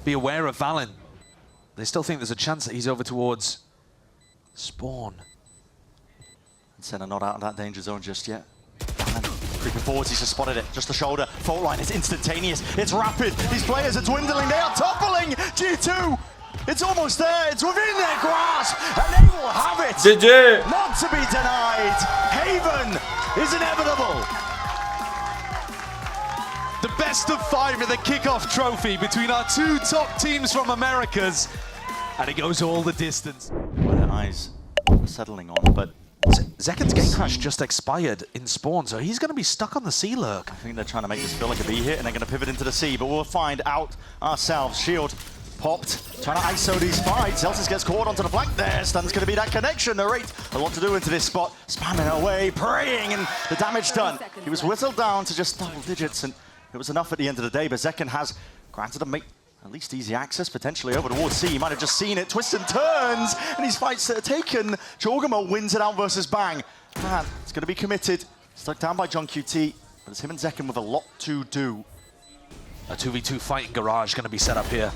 be aware of Valin. They still think there's a chance that he's over towards Spawn. And Senna not out of that danger zone just yet. Creeping forwards, he's just spotted it. Just the shoulder. Fault line, it's instantaneous. It's rapid. These players are dwindling. They are toppling. G2. It's almost there. It's within their grasp. And they will have it. GG. Not to be denied. Haven is inevitable. The best of 5 in the Kickoff trophy between our 2 top teams from Americas. And it goes all the distance. Well, their eyes are settling on, but Zekken's Gate Crash just expired in Spawn, so he's going to be stuck on the sea lurk. I think they're trying to make this feel like a B hit, and they're going to pivot into the C, but we'll find out ourselves. Shield popped, trying to ISO these fights. Celsius gets caught onto the flank there. Stun's going to be that connection. The Rate a lot to do into this spot. Spamming away, praying, and the damage done. He was whittled down to just double digits, and it was enough at the end of the day, but Zekken has granted him at least easy access, potentially over towards C. He might have just seen it, twists and turns, and these fights that are taken. Jorgamo wins it out versus Bang. Man, it's going to be committed. Stuck down by John QT, but it's him and Zekken with a lot to do. A 2v2 fighting garage going to be set up here.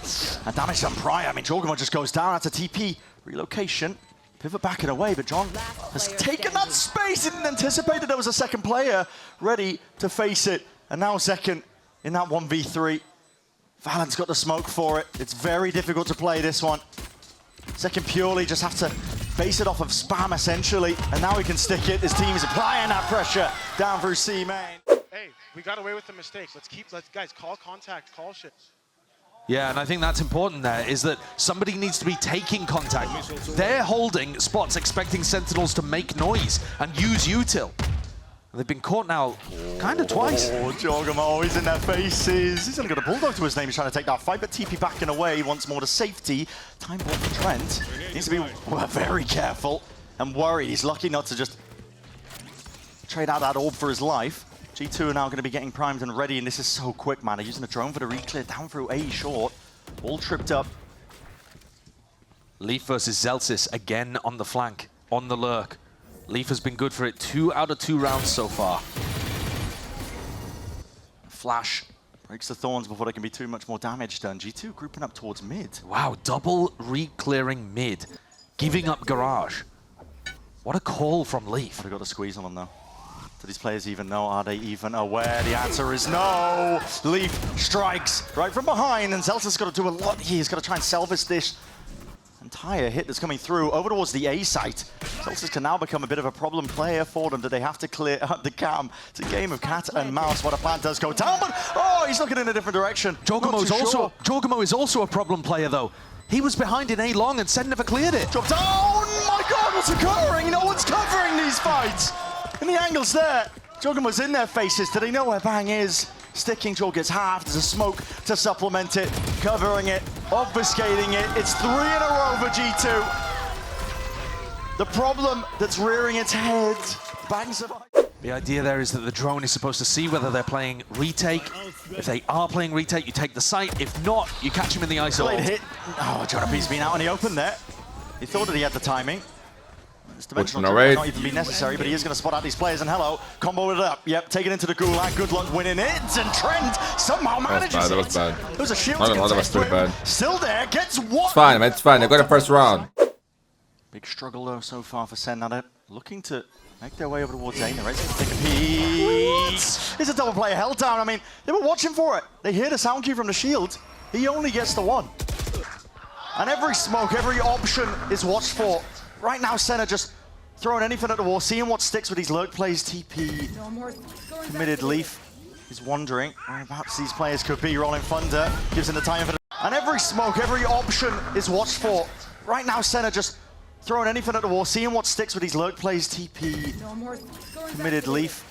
And damage done prior. I mean, Jorgamo just goes down. That's a TP relocation. Pivot back and away, but John has taken that space. Didn't anticipate that there was a second player ready to face it. And now Zekken in that 1v3. Valen's got the smoke for it. It's very difficult to play this one. Zekken purely just have to base it off of spam, essentially. And now he can stick it. His team is applying that pressure down through C main. Hey, we got away with the mistakes. Let's guys, call contact, call shit. Yeah, and I think that's important there, is that somebody needs to be taking contact. They're holding spots expecting Sentinels to make noise and use util. They've been caught now kind of twice. Oh, Jorgamo, he's in their faces. He's only got a bulldog to his name. He's trying to take that fight, but TP backing away once more to safety. Time ball for Trent. Needs to be very careful and worried. He's lucky not to just trade out that orb for his life. G2 are now going to be getting primed and ready, and this is so quick, man. They're using a drone for the re-clear down through A short. All tripped up. Leaf versus Zelsis again on the flank, on the lurk. Leaf has been good for it 2 out of 2 rounds so far. Flash breaks the thorns before there can be too much more damage done. G2 grouping up towards mid. Wow, double re-clearing mid, giving up garage. What a call from Leaf. They've got to squeeze on them though. Do these players even know? Are they even aware? The answer is no. Leaf strikes right from behind, and Zelsa's got to do a lot here. He's got to try and salvage this entire hit that's coming through over towards the A site. Zelsis can now become a bit of a problem player for them. Do they have to clear up the cam? It's a game of cat and mouse. What a plan does go down, but oh, he's looking in a different direction. Jorgamo is also a problem player though. He was behind in A long and Sen never cleared it. Drop down! My God, what's occurring? No one's covering these fights. And the angle's there. Jorgamo's in their faces. Do they know where Bang is? Sticking Jorg gets halved. There's a smoke to supplement it, covering it, obfuscating it. It's 3 in a row for G2. The problem that's rearing its head. Bang survives. The idea there is that the drone is supposed to see whether they're playing retake. If they are playing retake, you take the site. If not, you catch him in the ISO. Blade hit. Oh, JohnnyP's been out in the open there. He thought that he had the timing. This dimensional might not even be necessary, but he is going to spot out these players. And hello, combo it up. Yep, take it into the gulag. Good luck winning it. And Trent somehow manages that was bad. It was a shield That was pretty bad. Still there, gets one. It's fine, man. It's fine. They got the first round. Big struggle though so far for Sen. Now looking to make their way over towards A. They're ready to take a peek. It's a double player held down. I mean, they were watching for it. They hear the sound cue from the shield. He only gets the one. And every smoke, every option is watched for. Right now, Sen are just throwing anything at the wall, seeing what sticks with these lurk plays. TP committed. Leaf is wondering whereabouts these players could be. Rolling Thunder gives him the time for the... And every smoke, every option is watched for. Right now, Sen are just throwing anything at the wall, seeing what sticks with these lurk plays. TP committed. Leaf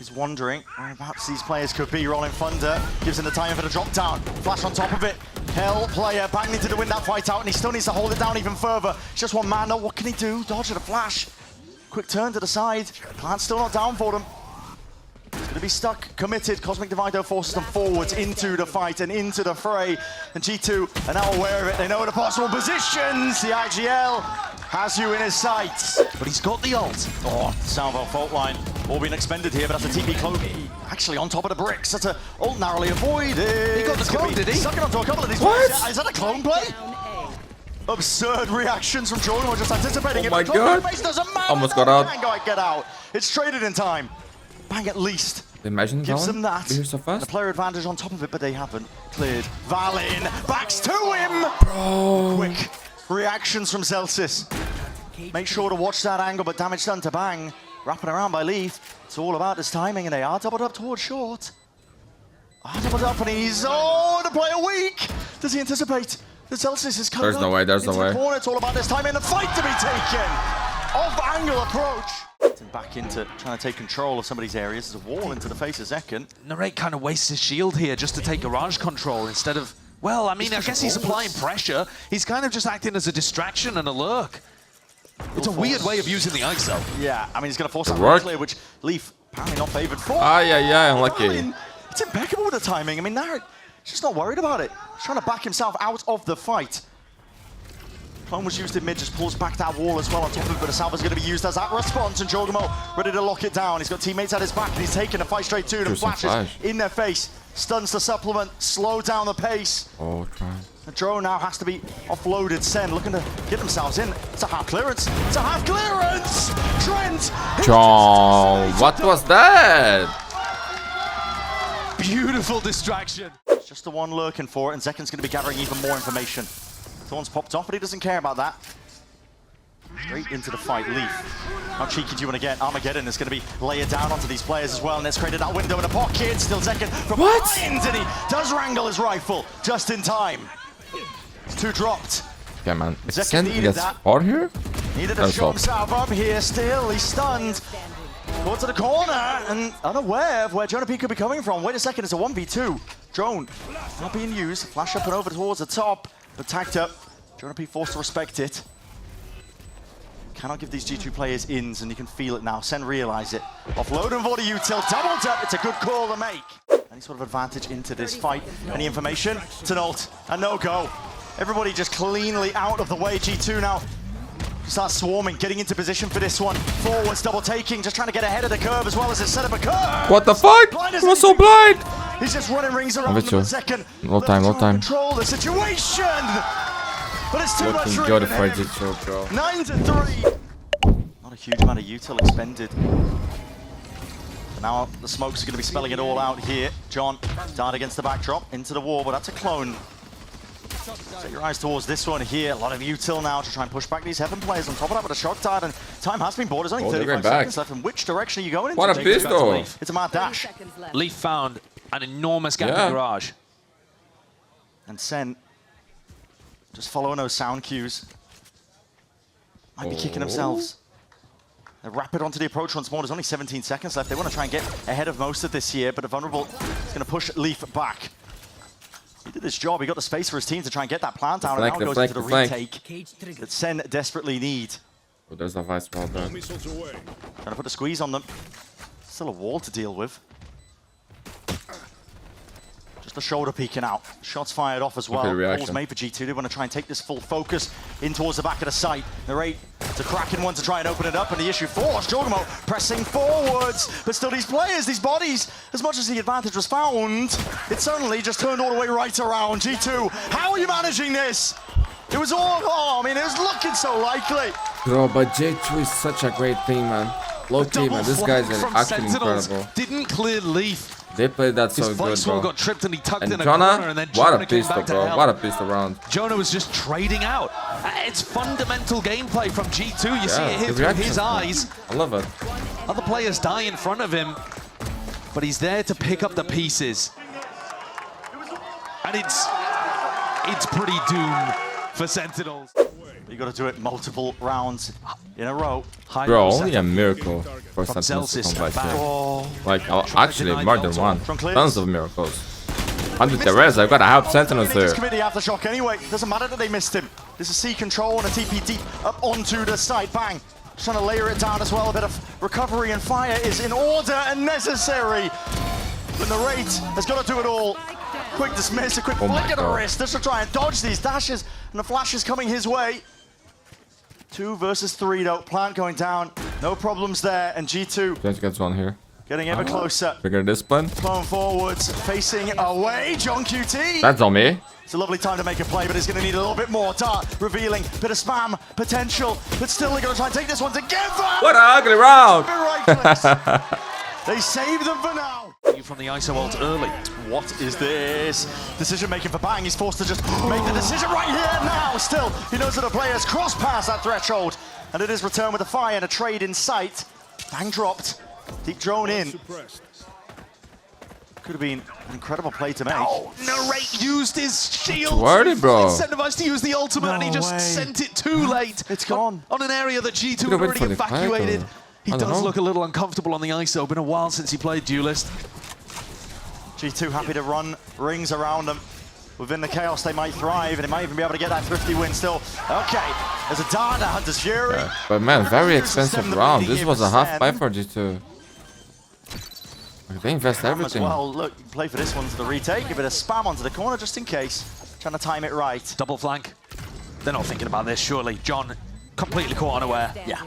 is wondering whereabouts these players could be. Rolling Thunder gives him the time for the drop down. Flash on top of it. Hell player Bang needed to win that fight out, and he still needs to hold it down even further. It's just one man. What can he do? Dodge at a flash. Quick turn to the side. Plant's still not down for them. He's going to be stuck, committed. Cosmic Divido forces them forwards into the fight and into the fray. And G2 are now aware of it. They know the possible positions. The IGL has you in his sights. But he's got the ult. Oh, Salvo fault line. All being expended here, but that's a TP clone. Actually on top of the bricks. That's a ult narrowly avoided. He got the clone, did he? Sucking onto a couple of these What? players. Is that a clone play? Absurd reactions from Jordan. We're just anticipating it. Oh my God. Doesn't matter. Almost got out. Bang, get out. It's traded in time. Bang at least. Imagine Gives them that. Be here so fast. The player advantage on top of it, but they haven't cleared. Valin backs to him. Bro. Quick reactions from Zelsis. Make sure to watch that angle, but damage done to Bang. Wrapping around by Leaf. It's all about this timing, and they are doubled up towards short. Doubled up, and he's the player weak. Does he anticipate? The Zelsis is coming. There's no way. There's no way. Corner. It's all about this timing and the fight to be taken. Off-angle approach. Back into trying to take control of some of these areas. There's a wall into the face of Zekken. Narrate kind of wastes his shield here just to take garage control instead of... Well, I mean, I guess he's applying pressure. He's kind of just acting as a distraction and a lurk. It's a weird way of using the ISO. Yeah, I mean, he's going to force that work. clear, which Leaf apparently not favored for. Yeah, unlucky. I mean, it's impeccable with the timing. I mean, Narrate just not worried about it. He's trying to back himself out of the fight. Clone was used in mid, just pulls back that wall as well on top of it, but the Salva's going to be used as that response, and Jorgamo ready to lock it down. He's got teammates at his back, and he's taking the fight straight to them. Flashes in their face, stuns the supplement, slow down the pace. Oh, try. The drone now has to be offloaded. Sen looking to get themselves in. It's a half clearance. It's a half clearance! Trent! John, what was that? Beautiful distraction. It's just the one lurking for it, and Zekken's going to be gathering even more information. Thorn's popped off, but he doesn't care about that. Straight into the fight, Leaf. How cheeky do you want to get? Armageddon is going to be layered down onto these players as well, and it's created that window in the pocket. Still Zekken from behind, and he does wrangle his rifle just in time. It's 2 dropped. Yeah, man. If Zekken Sen needed gets that. far here, Needed to show himself up here still. He's stunned. Go to the corner and unaware of where JohnnyP could be coming from. Wait a second, it's a 1v2. Drone not being used. Flash up and over towards the top, but tagged up. JohnnyP forced to respect it. Cannot give these G2 players ins, and you can feel it now. Sen realize it. Offload and volley util, double tap. It's a good call to make. Any sort of advantage into this fight? Any information? Tenolt, a no-go. Everybody just cleanly out of the way. G2 now start swarming, getting into position for this one. Forwards, double taking, just trying to get ahead of the curve as well as it set up a curve. What the fuck? He was so blind. He's just running rings around him a second. No time, no time. Control the situation. But it's too much Looking good for G2, bro. 9-3. Not a huge amount of util expended. But now the smokes are going to be spelling it all out here. John, dart against the backdrop, into the wall, but that's a clone. Set your eyes towards this one here. A lot of util now to try and push back these Heaven players. On top of that with a shock dart, and time has been bought. There's only 35 seconds left. In which direction are you going? What a pistol! It's a mad dash. Leaf found an enormous gap in garage. And Sen just following those sound cues. Might be kicking themselves. They're rapid onto the approach once more. There's only 17 seconds left. They want to try and get ahead of most of this here, but a vulnerable is going to push Leaf back. He did this job. He got the space for his team to try and get that plant out, and now goes into the retake that Sen desperately need. Oh, there's a vice well done. Trying to put the squeeze on them. Still a wall to deal with. Just the shoulder peeking out. Shots fired off as well. Calls made for G2. They want to try and take this full focus in towards the back of the site. Narrate to cracking one to try and open it up, and the issue forced. Jorgamo pressing forwards, but still these players, these bodies, as much as the advantage was found, it suddenly just turned all the way right around. G2, how are you managing this? It was all, I mean, it was looking so likely. Bro, but J2 is such a great team, man. Low key, man. This guy's actually incredible. Didn't clear Leaf. They played that so good, bro. Got tripped and he tucked in a Jonah, corner, and then what a pistol, bro. What a pistol round. Jonah was just trading out. It's fundamental gameplay from G2. You see it here through his eyes. I love it. Other players die in front of him, but he's there to pick up the pieces. And it's pretty doom for Sentinels. You got to do it multiple rounds in a row. Bro, only a miracle for Sentinels to come back here. Like, actually, more than one. Tons of miracles. Under the res, I've got to help Sentinels there. Commit the aftershock anyway. Doesn't matter that they missed him. This is C control and a TP deep up onto the side. Bang. Just trying to layer it down as well. A bit of recovery and fire is in order and necessary. But the rate has got to do it all. Quick dismiss, a quick flick of the wrist just to try and dodge these dashes. And the flash is coming his way. 2 versus 3 though. Plant going down. No problems there. And G2 Just gets one here. getting ever closer. Figure discipline. Clone forwards, facing away. John QT. That's on me. It's a lovely time to make a play, but he's going to need a little bit more. Dart revealing, bit of spam potential, but still they're going to try and take this one together. What an ugly round. They save them for now. From the ISO ult early. What is this? Decision making for Bang. He's forced to just make the decision right here now. Still, he knows that the players cross past that threshold, and it is returned with a fire and a trade in sight. Bang dropped. Deep drone in. Could have been an incredible play to make. Oh, Narrate used his shield. Worried, bro. Incentivized to use the ultimate, and he just sent it too late. It's gone. On an area that G2 had already evacuated. He does look a little uncomfortable on the ISO. Been a while since he played Duelist. G2 happy to run rings around them. Within the chaos, they might thrive, and they might even be able to get that thrifty win still. Okay, there's a dart at Hunter's Fury. Yeah. But man, very expensive round. This was a half fight for G2. They invest everything. Well, look, you can play for this one to the retake. A bit of spam onto the corner just in case. Trying to time it right. Double flank. They're not thinking about this, surely. John completely caught unaware. Yeah.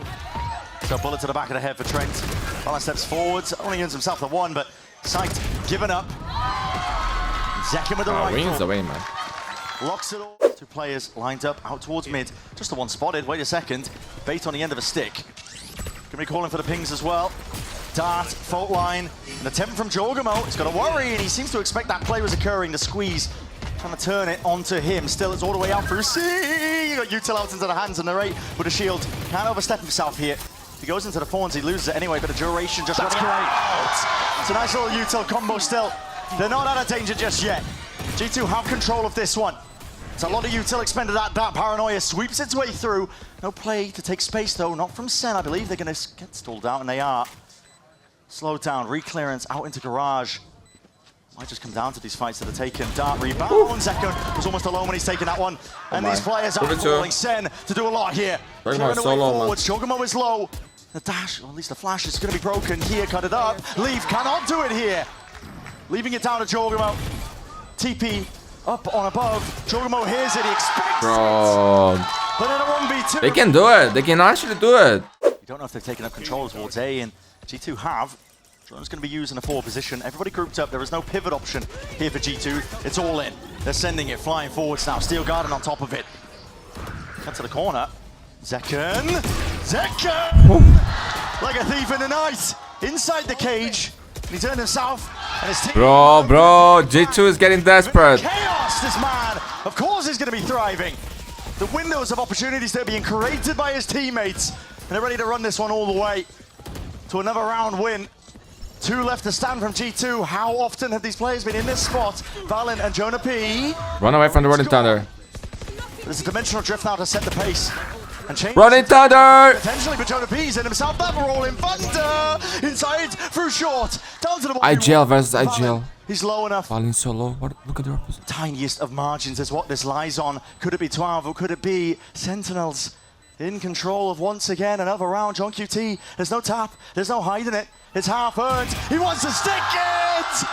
So bullet to the back of the head for Trent. Bala steps forwards, only earns himself the one, but Sight given up. Zekin with the rifle. Wins away, man. Locks it all. 2 players lined up out towards mid. Just the one spotted. Wait a second. Bait on the end of a stick. Gonna be calling for the pings as well. Dart, fault line. An attempt from Jorgamo. He's got a worry, and he seems to expect that play was occurring. The squeeze. Trying to turn it onto him. Still, it's all the way out through C. You got util out into the hands, and Narrate with a shield. Can't overstep himself here. If he goes into the Fawns, he loses it anyway, but the duration just running out. It's a nice little util combo still. They're not out of danger just yet. G2 have control of this one. It's a lot of util expended. That paranoia sweeps its way through. No play to take space though, not from Sen. I believe they're going to get stalled out, and they are. Slowed down, re-clearance out into garage. Might just come down to these fights that are taken. Dart rebound. Second was almost alone when he's taking that one. And these players are falling Sen to do a lot here. Clearing the way forwards. Chocomo is low. The dash, or at least the flash, is going to be broken here. Cut it up. Leaf cannot do it here. Leaving it down to Chocomo. TP up on above. Chocomo hears it. He expects it. But in a 1v2. They can do it. They can actually do it. You don't know if they've taken up control towards A, and G2 have. Drone's going to be used in a forward position. Everybody grouped up. There is no pivot option here for G2. It's all in. They're sending it flying forwards now. Steel Garden on top of it. Cut to the corner. Zekken! Like a thief in the night. Inside the cage. And he's turning south. And his team. Bro, G2 is getting desperate. Chaos, this man. Of course he's going to be thriving. The windows of opportunities that are being created by his teammates. And they're ready to run this one all the way to another round win. 2 left to stand from G2. How often have these players been in this spot? Valin and Jonah P. Run away from the Rolling Thunder. There's a dimensional drift now to set the pace. And change Rolling Thunder! potentially, but Jonah P's in himself. That Rolling Thunder! Inside, through short. Down to the IGL versus IGL. He's low enough. Valin so low. Look at the opposite. Tiniest of margins is what this lies on. Could it be 12 or could it be Sentinels? In control of once again another round. John QT, there's no tap, there's no hiding it. It's half earned. He wants to stick it!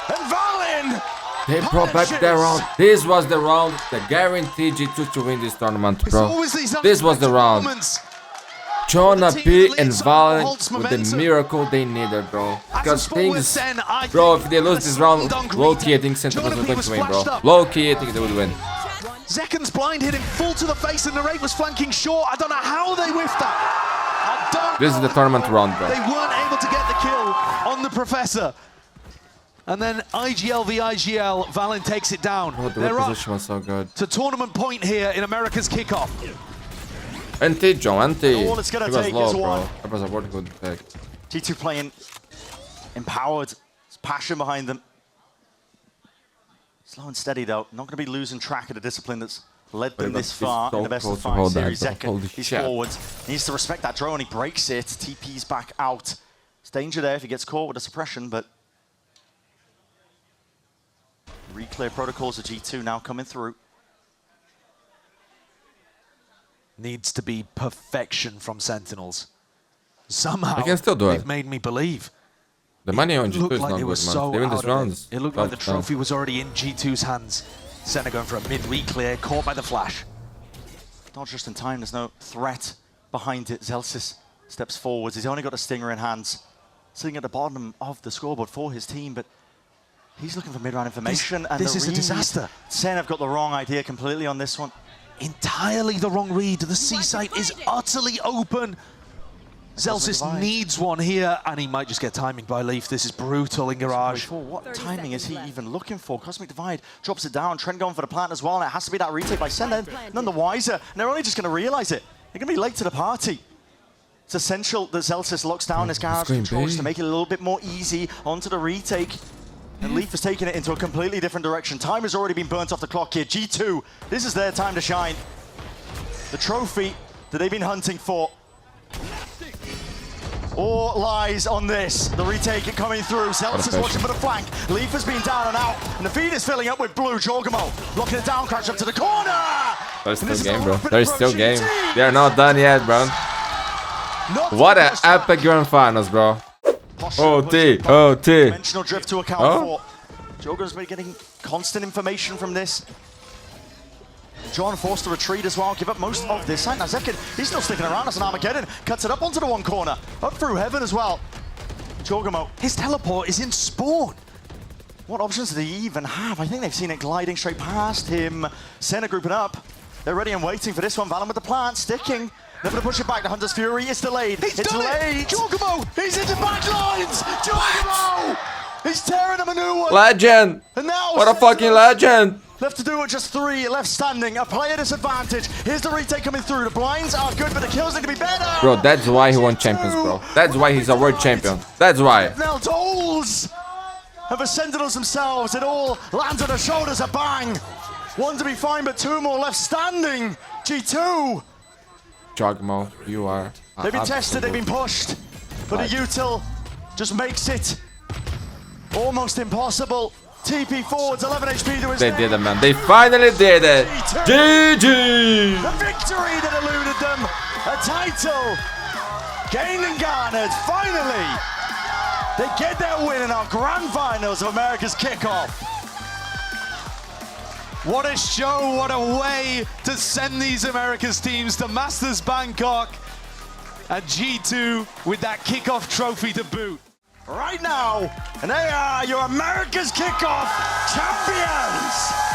And Valin! They brought back their round. This was the round that guaranteed G2 to win this tournament, bro. This was the round. Jonah P and Valin with the miracle they needed, bro. Because things, bro, if they lose this round, low-key I think Sentinels are going to win, bro. Low-key I think they would win. Zekken's blind hit him full to the face and the rate was flanking short. I don't know how they whiffed that. This is the tournament round, bro. They weren't able to get the kill on the Professor. And then IGL v IGL, Valin takes it down. Oh, the position was so good. It's a tournament point here in America's Kickoff. NT, John, NT. All it's gonna He was take low, is bro. one. That was a very good pick. G2 playing empowered. There's passion behind them. Slow and steady though. Not going to be losing track of the discipline that's led them this far in the best of 5 series. Zekken, he's forwards. He needs to respect that drone. He breaks it. TP's back out. There's danger there if he gets caught with a suppression, but reclear protocols of G2 now coming through. Needs to be perfection from Sentinels. Somehow they can still do they've it. made me believe. The money on G2 is like not good, man. So they win this rounds. It looked like the trophy was already in G2's hands. Senna going for a mid-reclear, caught by the flash. Not just in time, there's no threat behind it. Zelsis steps forwards. He's only got a stinger in hands. Sitting at the bottom of the scoreboard for his team, but he's looking for mid-round information. This is a disaster. Sen have got the wrong idea completely on this one. Entirely the wrong read. The C site is utterly open. Zelsis needs one here, and he might just get timing by Leaf. This is brutal in Garage. What timing is he even looking for? Cosmic Divide drops it down. Trent going for the plant as well, and it has to be that retake by Sen. None the wiser, and they're only just going to realize it. They're going to be late to the party. It's essential that Zelsis locks down his Garage controls to make it a little bit more easy onto the retake. And Leaf has taken it into a completely different direction. Time has already been burnt off the clock here. G2, this is their time to shine. The trophy that they've been hunting for. All lies on this. The retake it coming through. Zelsis watching for the flank. Leaf has been down and out. And the feed is filling up with blue. Jorgamo locking it down, crash up to the corner. There's still game, bro. There's still game. They're not done yet, bro. What an epic grand finals, bro. OT. Dimensional drift to account for. Jorgamo's been getting constant information from this. John forced to retreat as well, give up most of this side. Now Zekken, he's still sticking around as an Armageddon. Cuts it up onto the one corner. Up through heaven as well. Jorgamo. His teleport is in spawn. What options do they even have? I think they've seen it gliding straight past him. Senna grouping up. They're ready and waiting for this one. Valin with the plant, sticking. They're going to push it back. The Hunter's Fury is delayed. It's delayed. Jorgamo, he's into backlines. Jorgamo, he's tearing him a new one. Legend. And now what a fucking legend. Left to do with just 3 left standing. A player disadvantage. Here's the retake coming through. The blinds are good, but the kills need to be better. Bro, that's why he won champions, bro. That's why he's a world champion. That's why. Now tolls. And for Sentinels themselves, it all lands on their shoulders. A bang. One to be fine, but 2 more left standing. G2. Jogmo, you are. They've been tested, they've been pushed. But the util just makes it almost impossible. TP forwards, 11 HP to his They name. did it, man. They finally did it. GG! The victory that eluded them. A title gained and garnered. Finally, they get their win in our grand finals of America's Kickoff. What a show, what a way to send these Americas teams to Masters Bangkok and G2 with that Kickoff trophy to boot. Right now, and they are your America's Kickoff champions.